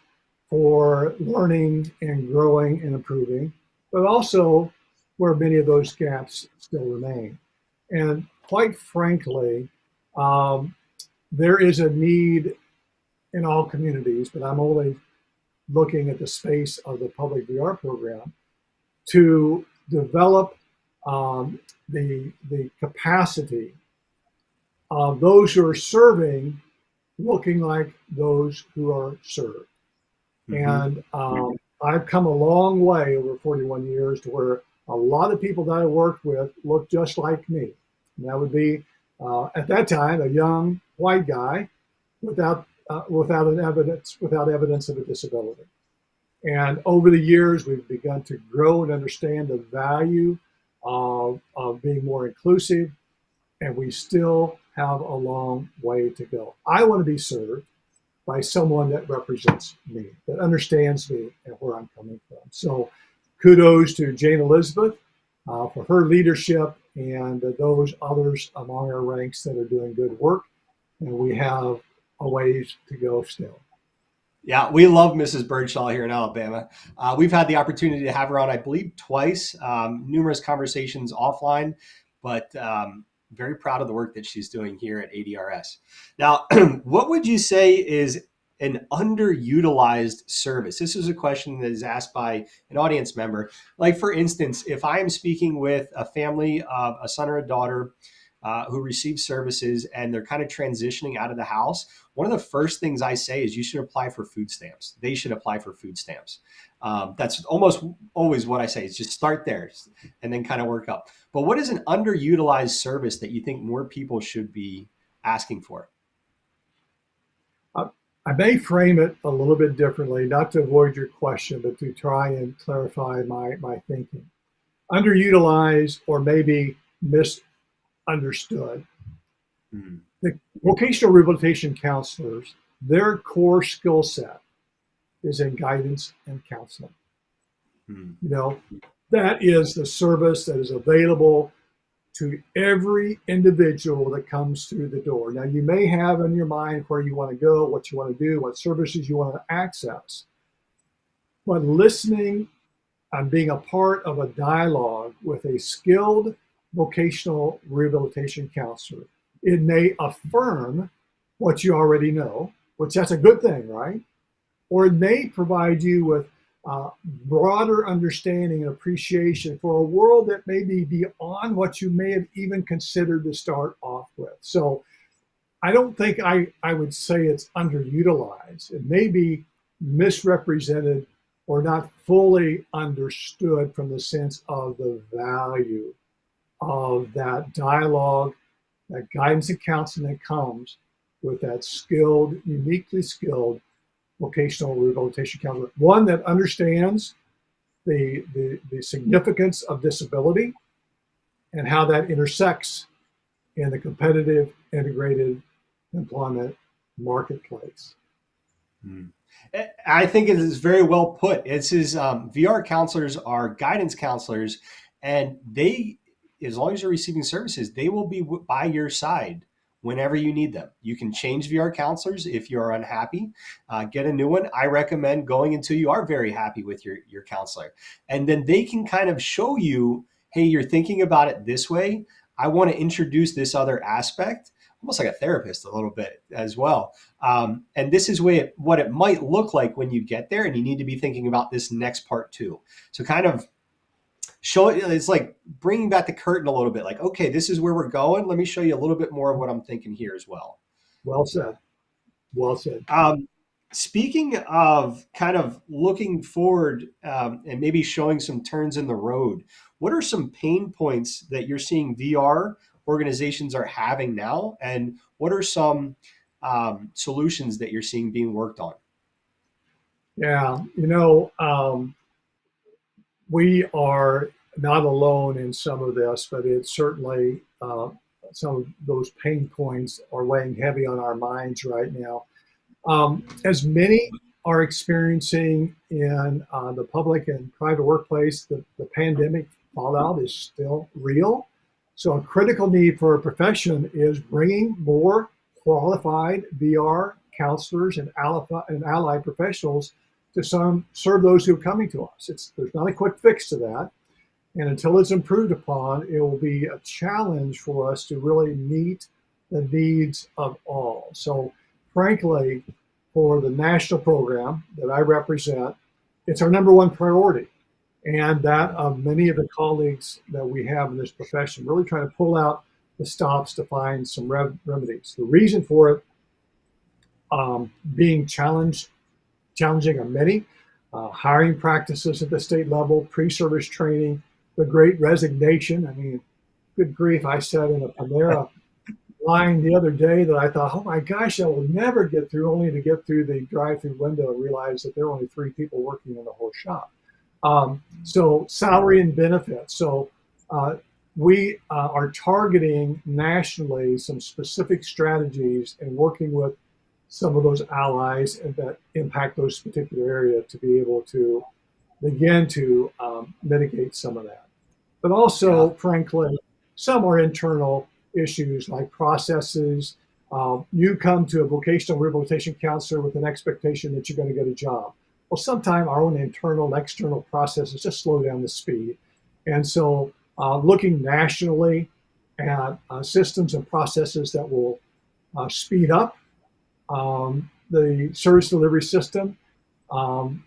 for learning and growing and improving, but also where many of those gaps still remain. And quite frankly, um, there is a need in all communities, but I'm only looking at the space of the public VR program to develop um, the capacity of those who are serving looking like those who are served. Mm-hmm. And I've come a long way over 41 years to where a lot of people that I worked with look just like me. And that would be, at that time, a young white guy without evidence of a disability. And over the years, we've begun to grow and understand the value of being more inclusive, and we still have a long way to go. I want to be served by someone that represents me, that understands me and where I'm coming from. So kudos to Jane Elizabeth for her leadership and those others among our ranks that are doing good work. And we have a ways to go still. Yeah, we love Mrs. Birdshaw here in Alabama. We've had the opportunity to have her on, I believe, twice, numerous conversations offline, but very proud of the work that she's doing here at ADRS. Now, what would you say is an underutilized service? This is a question that is asked by an audience member. Like, for instance, if I am speaking with a family of a son or a daughter who receive services and they're kind of transitioning out of the house, one of the first things I say is you should apply for food stamps. They should apply for food stamps. That's almost always what I say is just start there and then kind of work up. But what is an underutilized service that you think more people should be asking for? I may frame it a little bit differently, not to avoid your question, but to try and clarify my thinking. Underutilized or maybe misunderstood. Hmm. The vocational rehabilitation counselors, their core skill set is in guidance and counseling. Hmm. You know, that is the service that is available to every individual that comes through the door. Now, you may have in your mind where you want to go, what you want to do, what services you want to access, but listening and being a part of a dialogue with a skilled vocational rehabilitation counselor, it may affirm what you already know, which that's a good thing, right? Or it may provide you with broader understanding and appreciation for a world that may be beyond what you may have even considered to start off with. So I don't think I would say it's underutilized. It may be misrepresented or not fully understood from the sense of the value of that dialogue, that guidance and counseling that comes with that skilled, uniquely skilled vocational rehabilitation counselor. One that understands the significance of disability and how that intersects in the competitive integrated employment marketplace. Hmm. I think it is very well put. It's his VR counselors are guidance counselors, and they, as long as you're receiving services, they will be by your side whenever you need them. You can change VR counselors if you're unhappy, get a new one. I recommend going until you are very happy with your counselor, and then they can kind of show you, hey, you're thinking about it this way. I want to introduce this other aspect, almost like a therapist a little bit as well. And this is what it might look like when you get there, and you need to be thinking about this next part too. So kind of show it. It's like bringing back the curtain a little bit. Like, okay, this is where we're going. Let me show you a little bit more of what I'm thinking here as well. Well So, said. Well said. um, speaking of kind of looking forward and maybe showing some turns in the road, what are some pain points that you're seeing VR organizations are having now, and what are some solutions that you're seeing being worked on? Yeah, we are not alone in some of this, but it's certainly some of those pain points are weighing heavy on our minds right now. As many are experiencing in the public and private workplace, the pandemic fallout is still real. So a critical need for a profession is bringing more qualified VR counselors and allied professionals to serve those who are coming to us. There's not a quick fix to that. And until it's improved upon, it will be a challenge for us to really meet the needs of all. So frankly, for the national program that I represent, it's our number one priority. And that of many of the colleagues that we have in this profession, really trying to pull out the stops to find some remedies. The reason for it being challenging on many, hiring practices at the state level, pre-service training, the great resignation. I mean, good grief, I sat in a Panera line the other day that I thought, oh my gosh, I will never get through, only to get through the drive-through window and realize that there are only 3 people working in the whole shop. So salary and benefits. So we are targeting nationally some specific strategies and working with some of those allies that impact those particular areas to be able to begin to mitigate some of that. But also, frankly, some are internal issues like processes. You come to a vocational rehabilitation counselor with an expectation that you're going to get a job. Well, sometimes our own internal and external processes just slow down the speed. And so looking nationally at systems and processes that will speed up the service delivery system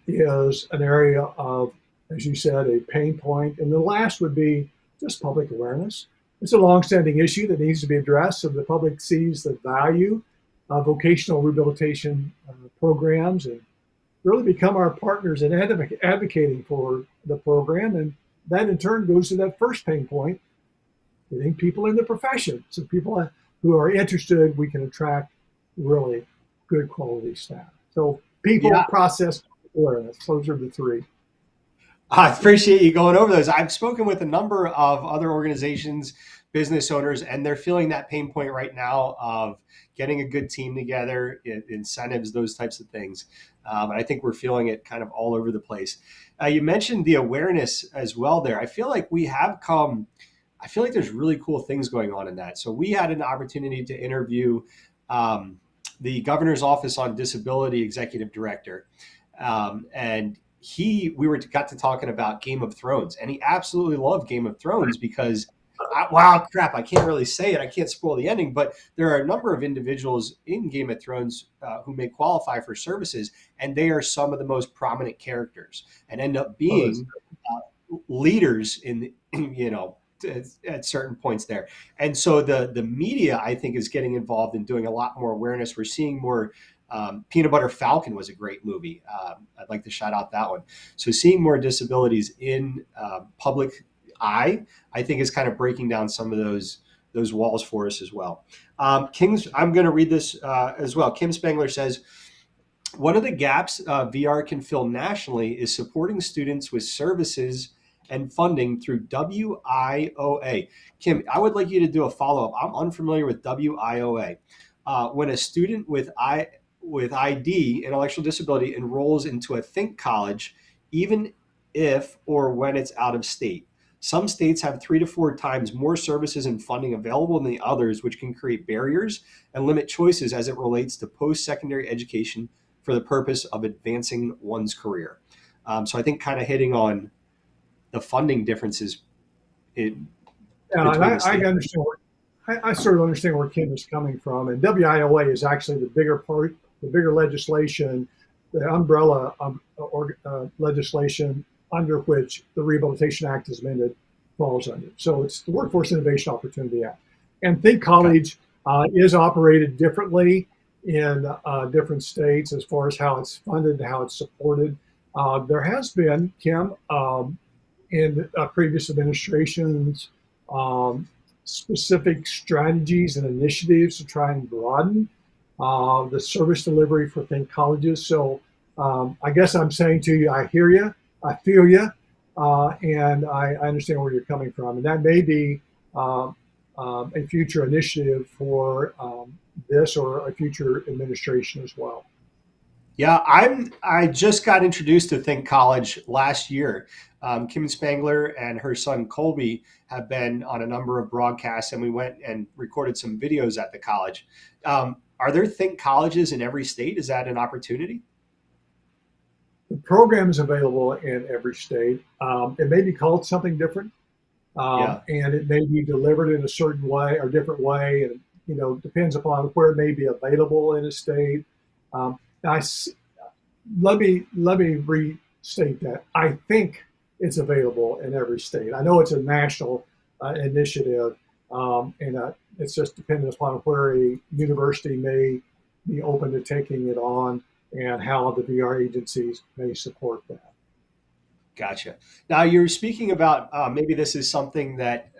is an area of, as you said, a pain point. And the last would be just public awareness. It's a longstanding issue that needs to be addressed so the public sees the value of vocational rehabilitation programs and really become our partners in advocating for the program. And that in turn goes to that first pain point, getting people in the profession. So people who are interested, we can attract really good quality staff. So people, process, awareness, those are the 3. I appreciate you going over those. I've spoken with a number of other organizations, business owners, and they're feeling that pain point right now of getting a good team together, incentives, those types of things. And I think we're feeling it kind of all over the place. You mentioned the awareness as well there. I feel like there's really cool things going on in that. So we had an opportunity to interview the Governor's Office on Disability Executive Director. And we got to talking about Game of Thrones, and he absolutely loved Game of Thrones because, I can't really say it. I can't spoil the ending, but there are a number of individuals in Game of Thrones who may qualify for services, and they are some of the most prominent characters and end up being leaders in, at certain points there. And so the media, I think, is getting involved in doing a lot more awareness. We're seeing more. Peanut Butter Falcon was a great movie. I'd like to shout out that one. So seeing more disabilities in public eye, I think, is kind of breaking down some of those walls for us as well. I'm going to read this as well. Kim Spangler says, one of the gaps VR can fill nationally is supporting students with services and funding through WIOA. Kim, I would like you to do a follow-up. I'm unfamiliar with WIOA. When a student with ID, intellectual disability, enrolls into a think college, even if or when it's out of state. Some states have 3 to 4 times more services and funding available than the others, which can create barriers and limit choices as it relates to post-secondary education for the purpose of advancing one's career. So I think kind of hitting on the funding differences. I understand. I sort of understand where Kim is coming from, and WIOA is actually the bigger legislation, the umbrella legislation under which the Rehabilitation Act is amended falls under. So it's the Workforce Innovation Opportunity Act. And Think College is operated differently in different states as far as how it's funded and how it's supported. There has been, Kim, in previous administrations, specific strategies and initiatives to try and broaden the service delivery for Think colleges. So I guess I'm saying to you, I hear you, I feel you, and I understand where you're coming from. And that may be a future initiative for this or a future administration as well. Yeah, I just got introduced to Think College last year. Kim Spangler and her son Colby have been on a number of broadcasts, and we went and recorded some videos at the college. Are there Think Colleges in every state? Is that an opportunity? The program is available in every state. It may be called something different, Yeah, and it may be delivered in a certain way or different way, and depends upon where it may be available in a state. Um, I, let me restate that. I think it's available in every state. I know it's a national initiative, and it's just dependent upon where a university may be open to taking it on and how the VR agencies may support that. gotcha. Now you're speaking about maybe this is something that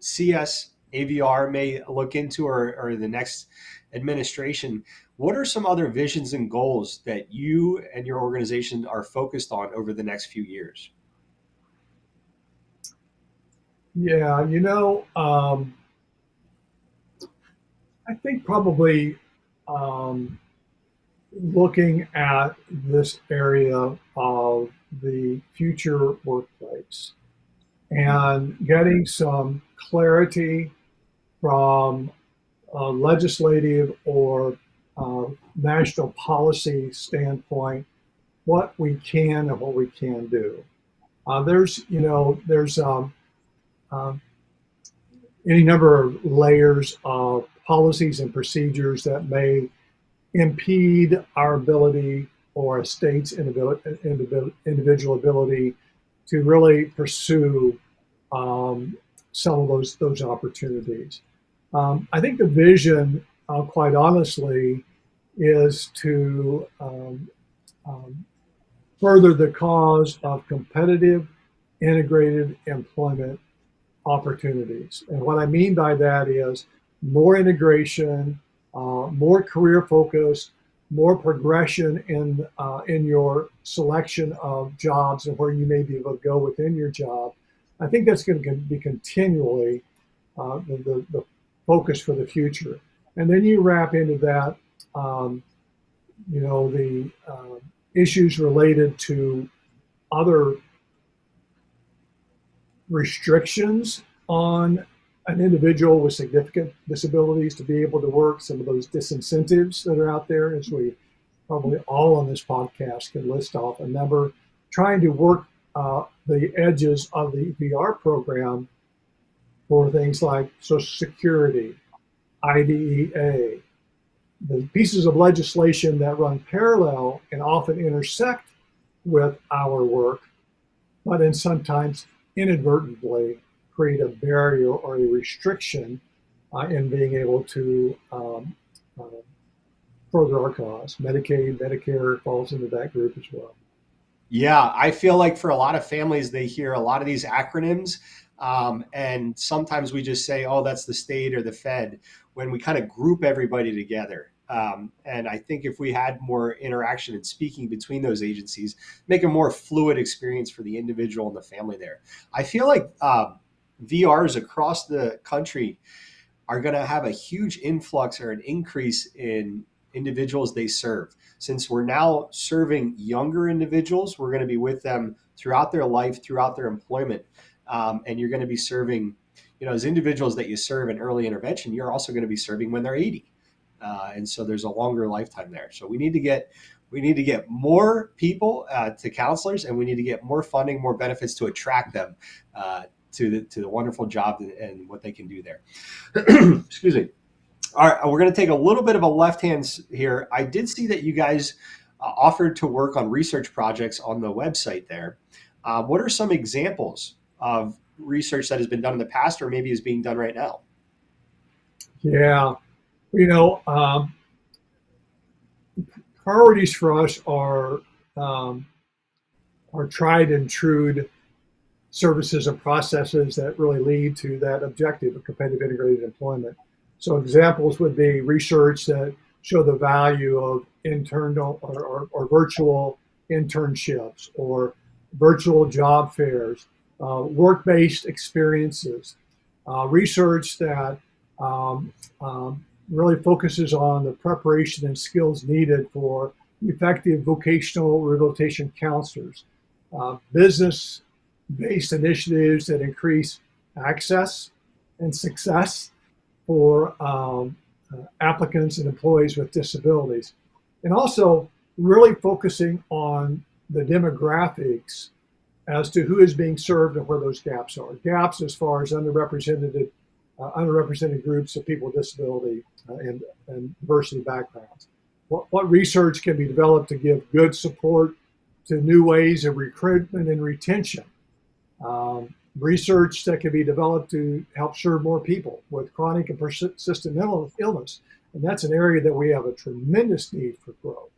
CSAVR may look into, or the next administration. What are some other visions and goals that you and your organization are focused on over the next few years? Yeah, I think probably um, looking at this area of the future workplace and getting some clarity from a legislative or national policy standpoint, what we can and what we can do. There's any number of layers of policies and procedures that may impede our ability or a state's individual ability to really pursue um, some of those opportunities. I think the vision, quite honestly, is to further the cause of competitive, integrated employment opportunities. And what I mean by that is more integration, more career focus, more progression in your selection of jobs and where you may be able to go within your job. I think that's going to be continually the focus for the future. And then you wrap into that, um, the issues related to other restrictions on an individual with significant disabilities to be able to work, some of those disincentives that are out there, as we probably all on this podcast can list off a number, trying to work the edges of the VR program for things like Social Security, IDEA, the pieces of legislation that run parallel and often intersect with our work, but in sometimes inadvertently create a barrier or a restriction in being able to uh, further our cause. Medicaid, Medicare falls into that group as well. Yeah, I feel like for a lot of families, they hear a lot of these acronyms, and sometimes we just say, "Oh, that's the state or the Fed," when we kind of group everybody together. And I think if we had more interaction and speaking between those agencies, make a more fluid experience for the individual and the family there. I feel like VRs across the country are going to have a huge influx or an increase in individuals they serve. Since we're now serving younger individuals, we're going to be with them throughout their life, throughout their employment. And you're going to be serving, as individuals that you serve in early intervention, you're also going to be serving when they're 80. And so there's a longer lifetime there. So we need to get more people to counselors, and we need to get more funding, more benefits to attract them to the wonderful job and what they can do there. Excuse me. All right, we're going to take a little bit of a left hand here. I did see that you guys offered to work on research projects on the website there. What are some examples of research that has been done in the past, or maybe is being done right now? Yeah, you know, priorities for us um, are tried and true services and processes that really lead to that objective of competitive integrated employment. So examples would be research that show the value of internal or virtual internships or virtual job fairs, work-based experiences, research that really focuses on the preparation and skills needed for effective vocational rehabilitation counselors, business-based initiatives that increase access and success for applicants and employees with disabilities. And also really focusing on the demographics as to who is being served and where those gaps are. Gaps as far as underrepresented groups of people with disability and diversity backgrounds. What research can be developed to give good support to new ways of recruitment and retention? Research that can be developed to help serve more people with chronic and persistent mental illness. And that's an area that we have a tremendous need for growth.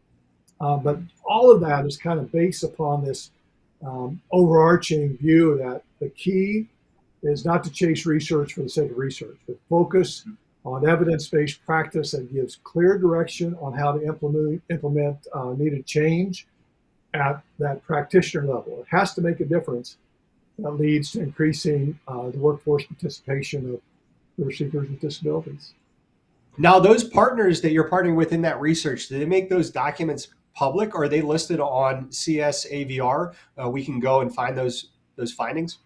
But all of that is kind of based upon this overarching view that the key is not to chase research for the sake of research, but focus on evidence-based practice that gives clear direction on how to implement needed change at that practitioner level. It has to make a difference that leads to increasing the workforce participation of career seekers with disabilities. Now, those partners that you're partnering with in that research, do they make those documents public, or are they listed on CSAVR? We can go and find those findings.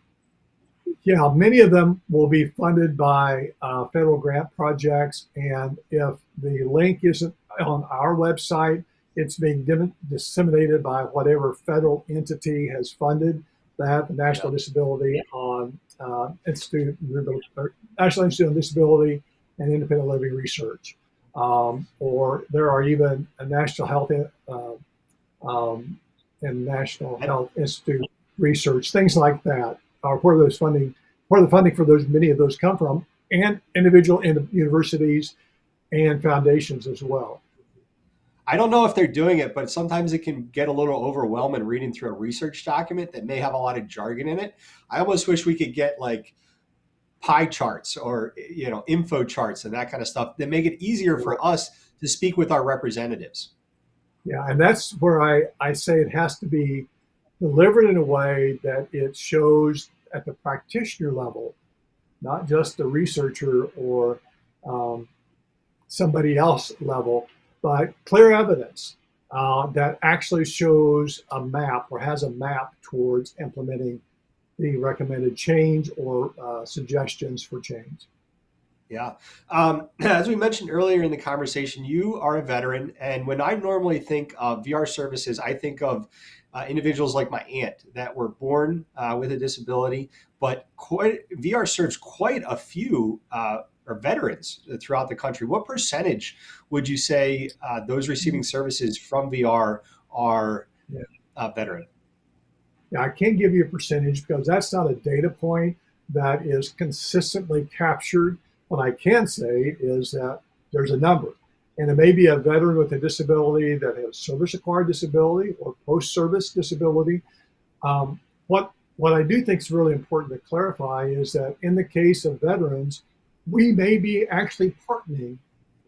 Yeah, many of them will be funded by federal grant projects, and if the link isn't on our website, it's being disseminated by whatever federal entity has funded that. The National Disability on National Institute on Disability and Independent Living Research, or there are even a National Health and National Health Institute research, things like that. Where the funding for those, many of those come from, and individual universities and foundations as well. I don't know if they're doing it, but sometimes it can get a little overwhelming reading through a research document that may have a lot of jargon in it. I almost wish we could get like pie charts or info charts and that kind of stuff that make it easier for us to speak with our representatives. Yeah, and that's where I say it has to be delivered in a way that it shows at the practitioner level, not just the researcher or somebody else level, but clear evidence that actually shows a map or has a map towards implementing the recommended change or suggestions for change. Yeah. As we mentioned earlier in the conversation, you are a veteran. And when I normally think of VR services, I think of individuals like my aunt that were born with a disability, but VR serves quite a few veterans throughout the country. What percentage would you say those receiving services from VR are veteran? Yeah, I can't give you a percentage because that's not a data point that is consistently captured. What I can say is that there's a number, and it may be a veteran with a disability that has service-acquired disability or post-service disability. What I do think is really important to clarify is that in the case of veterans, we may be actually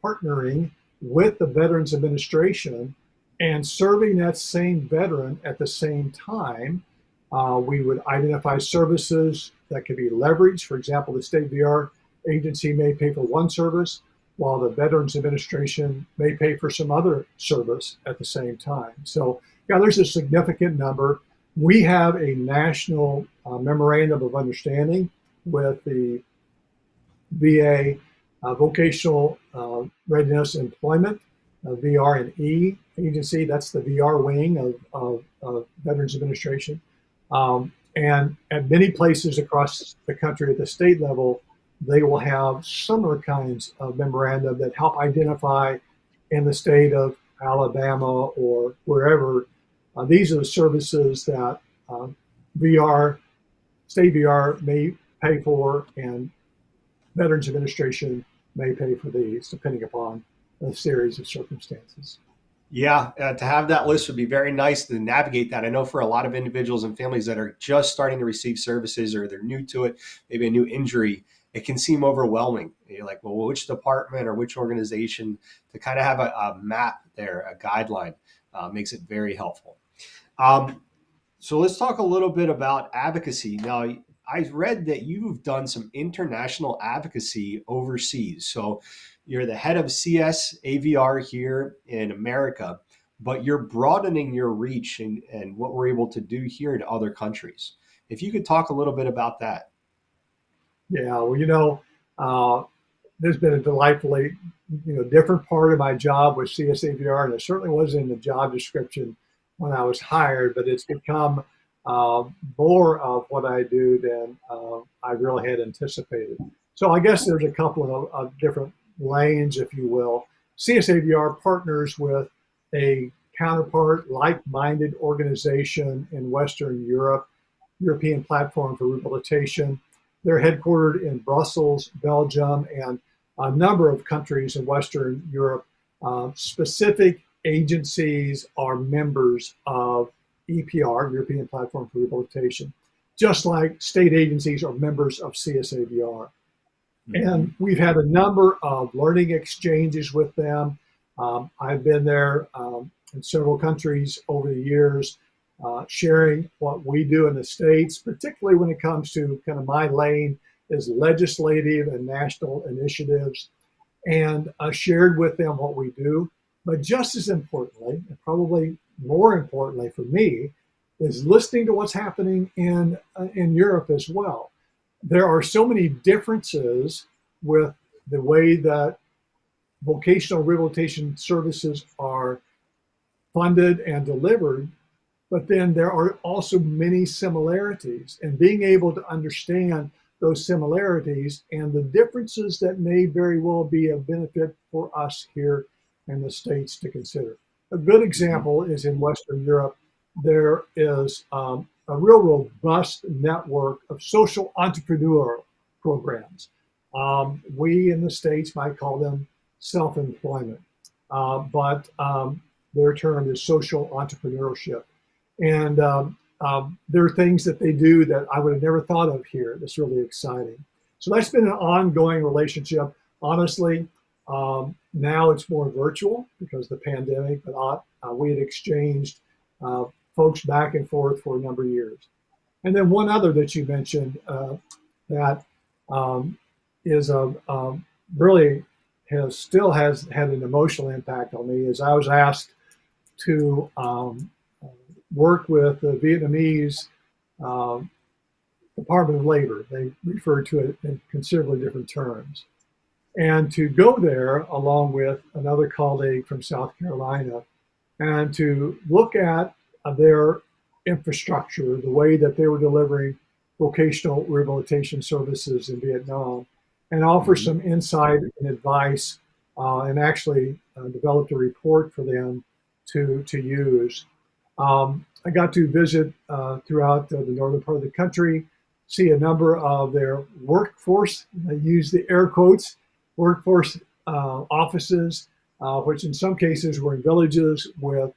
partnering with the Veterans Administration and serving that same veteran at the same time. We would identify services that could be leveraged. For example, the state VR agency may pay for one service, while the Veterans Administration may pay for some other service at the same time. So, yeah, there's a significant number. We have a national memorandum of understanding with the VA Vocational Readiness and Employment, VR and E agency. That's the VR wing of Veterans Administration. And at many places across the country at the state level, they will have similar kinds of memorandum that help identify in the state of Alabama or wherever, these are the services that state VR may pay for, and Veterans Administration may pay for these, depending upon a series of circumstances. Yeah, to have that list would be very nice to navigate that. I know for a lot of individuals and families that are just starting to receive services or they're new to it, maybe a new injury, it can seem overwhelming. You're like, well, which department or which organization? To kind of have a map there, a guideline, makes it very helpful. So let's talk a little bit about advocacy. Now, I read that you've done some international advocacy overseas. So you're the head of CSAVR here in America, but you're broadening your reach and what we're able to do here in other countries. If you could talk a little bit about that. Yeah, well, uh, there's been a delightfully, different part of my job with CSAVR, and it certainly wasn't in the job description when I was hired, but it's become more of what I do than I really had anticipated. So I guess there's a couple of different lanes, if you will. CSAVR partners with a counterpart, like-minded organization in Western Europe, European Platform for Rehabilitation. They're headquartered in Brussels, Belgium, and a number of countries in Western Europe. Specific agencies are members of EPR, European Platform for Rehabilitation, just like state agencies are members of CSAVR. And we've had a number of learning exchanges with them. I've been there in several countries over the years, sharing what we do in the States, particularly when it comes to kind of my lane is legislative and national initiatives, and shared with them what we do. But just as importantly, and probably more importantly for me, is listening to what's happening in Europe as well. There are so many differences with the way that vocational rehabilitation services are funded and delivered, but then there are also many similarities, and being able to understand those similarities and the differences that may very well be of benefit for us here in the States to consider. A good example is in Western Europe. There is a real robust network of social entrepreneur programs. We in the States might call them self-employment, but their term is social entrepreneurship. And there are things that they do that I would have never thought of here. That's really exciting. So that's been an ongoing relationship. Honestly, now it's more virtual because of the pandemic, but we had exchanged folks back and forth for a number of years. And then one other that you mentioned that is really still has had an emotional impact on me is I was asked to work with the Vietnamese Department of Labor. They refer to it in considerably different terms. And to go there along with another colleague from South Carolina and to look at their infrastructure, the way that they were delivering vocational rehabilitation services in Vietnam, and offer some insight and advice, and actually developed a report for them to use. I got to visit throughout the northern part of the country, see a number of their workforce, I use the air quotes, workforce offices, which in some cases were in villages with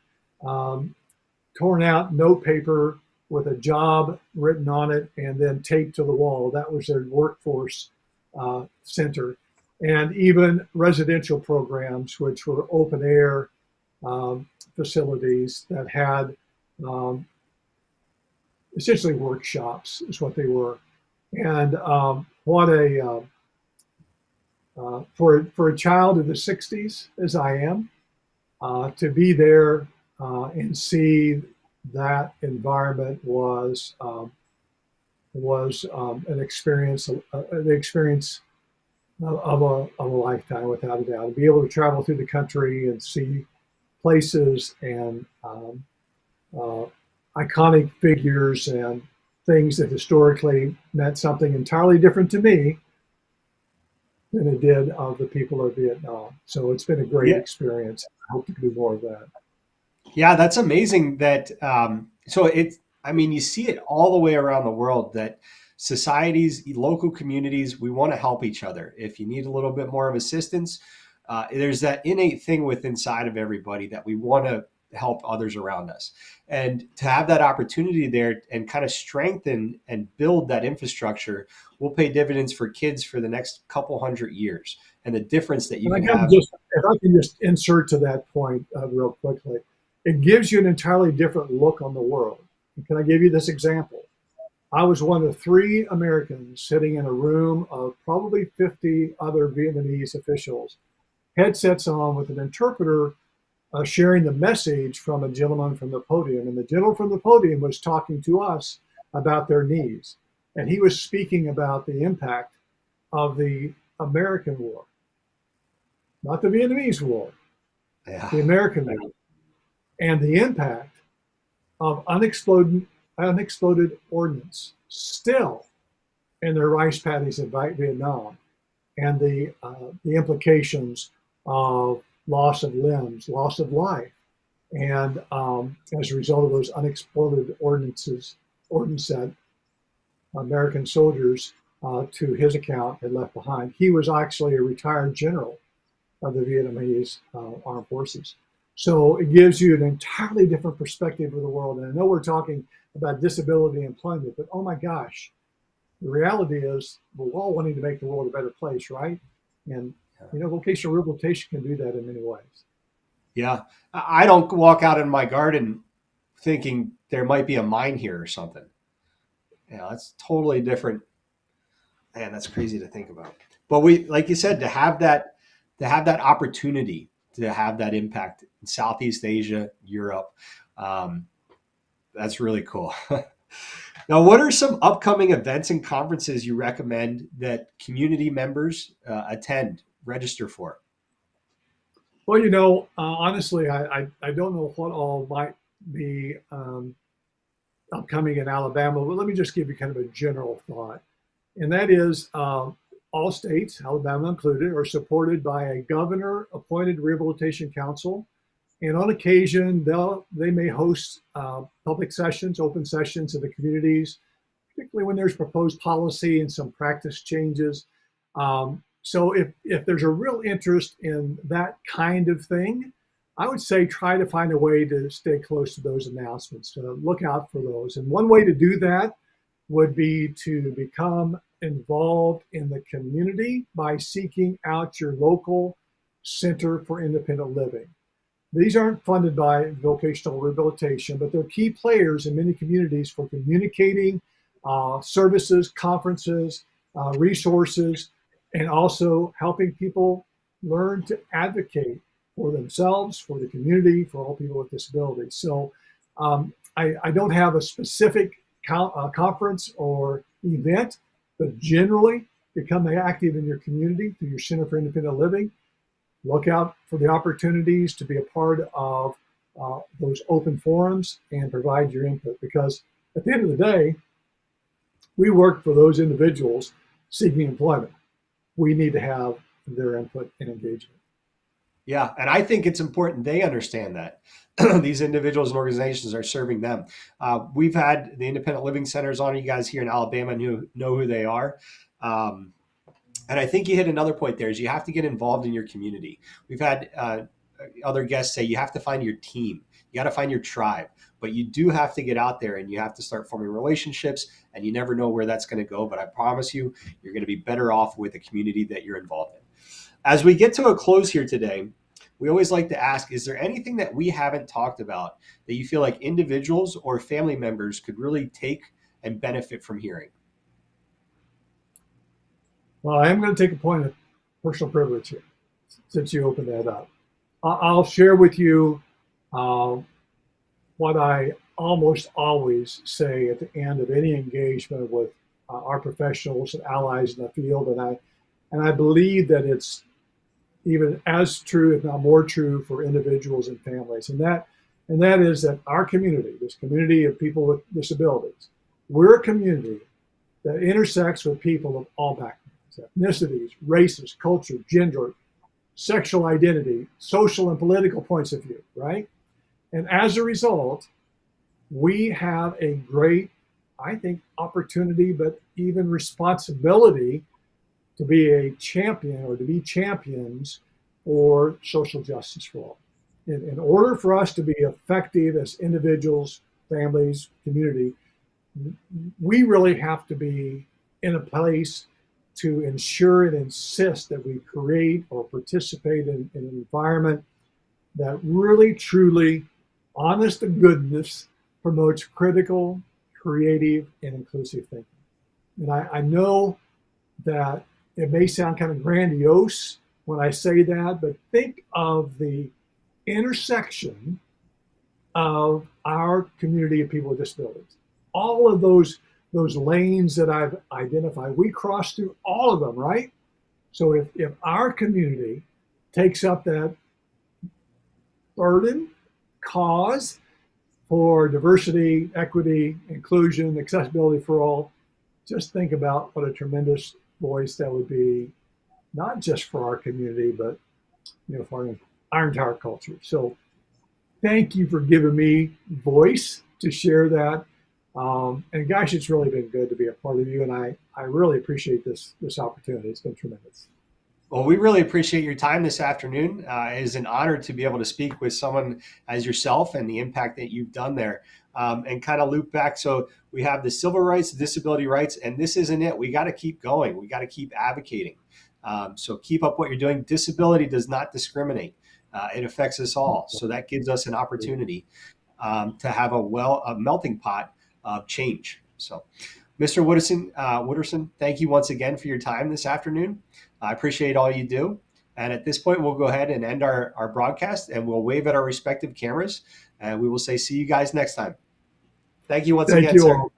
torn out note paper with a job written on it and then taped to the wall. That was their workforce center. And even residential programs, which were open air facilities that had essentially workshops is what they were. And what a, for a child in the 60s, as I am, to be there and see that environment was an experience, the experience of a lifetime, without a doubt. And be able to travel through the country and see places and iconic figures and things that historically meant something entirely different to me than it did of the people of Vietnam. So it's been a great experience. I hope to do more of that. Yeah, that's amazing that so it's I mean you see it all the way around the world that societies, local communities, we want to help each other. If you need a little bit more of assistance, there's that innate thing within inside of everybody that we want to help others around us. And to have that opportunity there and kind of strengthen and build that infrastructure will pay dividends for kids for the next couple hundred years. And the difference that you And can have. if I can just insert to that point real quickly, it gives you an entirely different look on the world. Can I give you this example? I was one of 3 Americans sitting in a room of probably 50 other Vietnamese officials, headsets on with an interpreter, sharing the message from a gentleman from the podium. And the gentleman from the podium was talking to us about their needs. And he was speaking about the impact of the American war, not the Vietnamese war, Yeah. the American war, and the impact of unexploded ordnance still in their rice paddies in Vietnam, and the implications of loss of limbs, loss of life, and as a result of those unexploded ordnance that American soldiers, to his account, had left behind. He was actually a retired general of the Vietnamese armed forces. So it gives you an entirely different perspective of the world. And I know we're talking about disability and employment, but oh my gosh, the reality is we're all wanting to make the world a better place, right? And vocational rehabilitation can do that in many ways. Yeah. I don't walk out in my garden thinking there might be a mine here or something. Yeah, that's totally different. Man, that's crazy to think about. But we, like you said, to have that opportunity to have that impact in Southeast Asia, Europe, um, that's really cool. Now, what are some upcoming events and conferences you recommend that community members attend, register for? Well, honestly, I don't know what all might be upcoming in Alabama, but let me just give you kind of a general thought. And that is all states, Alabama included, are supported by a governor appointed rehabilitation council. And on occasion, they may host public sessions, open sessions in the communities, particularly when there's proposed policy and some practice changes. So if there's a real interest in that kind of thing, I would say try to find a way to stay close to those announcements, to look out for those. And one way to do that would be to become involved in the community by seeking out your local Center for Independent Living. These aren't funded by vocational rehabilitation, but they're key players in many communities for communicating services, conferences, resources, and also helping people learn to advocate for themselves, for the community, for all people with disabilities. So I don't have a specific conference or event, but generally become active in your community through your Center for Independent Living. Look out for the opportunities to be a part of those open forums and provide your input, because at the end of the day, we work for those individuals seeking employment. We need to have their input and engagement. Yeah, and I think it's important they understand that these individuals and organizations are serving them. We've had the independent living centers on, you guys here in Alabama and who know who they are. Um, and I think you hit another point there is you have to get involved in your community. We've had other guests say you have to find your team. You got to find your tribe, but you do have to get out there and you have to start forming relationships, and you never know where that's going to go. But I promise you, you're going to be better off with the community that you're involved in. As we get to a close here today, we always like to ask, is there anything that we haven't talked about that you feel like individuals or family members could really take and benefit from hearing? Well, I am going to take a point of personal privilege here, since you opened that up. I'll share with you uh, what I almost always say at the end of any engagement with our professionals and allies in the field, and I believe that it's even as true, if not more true, for individuals and families, and that is that our community, this community of people with disabilities, we're a community that intersects with people of all backgrounds, ethnicities, races, culture, gender, sexual identity, social and political points of view, right? And as a result, we have a great, I think, opportunity, but even responsibility to be a champion or to be champions for social justice for all. In order for us to be effective as individuals, families, community, we really have to be in a place to ensure and insist that we create or participate in an environment that really, truly, honest to goodness, promotes critical, creative, and inclusive thinking. And I know that it may sound kind of grandiose when I say that, but think of the intersection of our community of people with disabilities. All of those lanes that I've identified, we cross through all of them, right? So if our community takes up that burden, cause for diversity, equity, inclusion, accessibility for all, just think about what a tremendous voice that would be, not just for our community, but for our entire culture. So thank you for giving me voice to share that. And gosh, it's really been good to be a part of you. And I really appreciate this opportunity. It's been tremendous. Well, we really appreciate your time this afternoon. It is an honor to be able to speak with someone as yourself and the impact that you've done there, and kind of loop back. So we have the civil rights, the disability rights, and this isn't it. We got to keep going. We got to keep advocating. So keep up what you're doing. Disability does not discriminate. It affects us all. So that gives us an opportunity to have a melting pot of change. So, Mr. Wooderson, thank you once again for your time this afternoon. I appreciate all you do. And at this point, we'll go ahead and end our broadcast, and we'll wave at our respective cameras, and we will say, see you guys next time. Thank you once Thank again, you sir. all.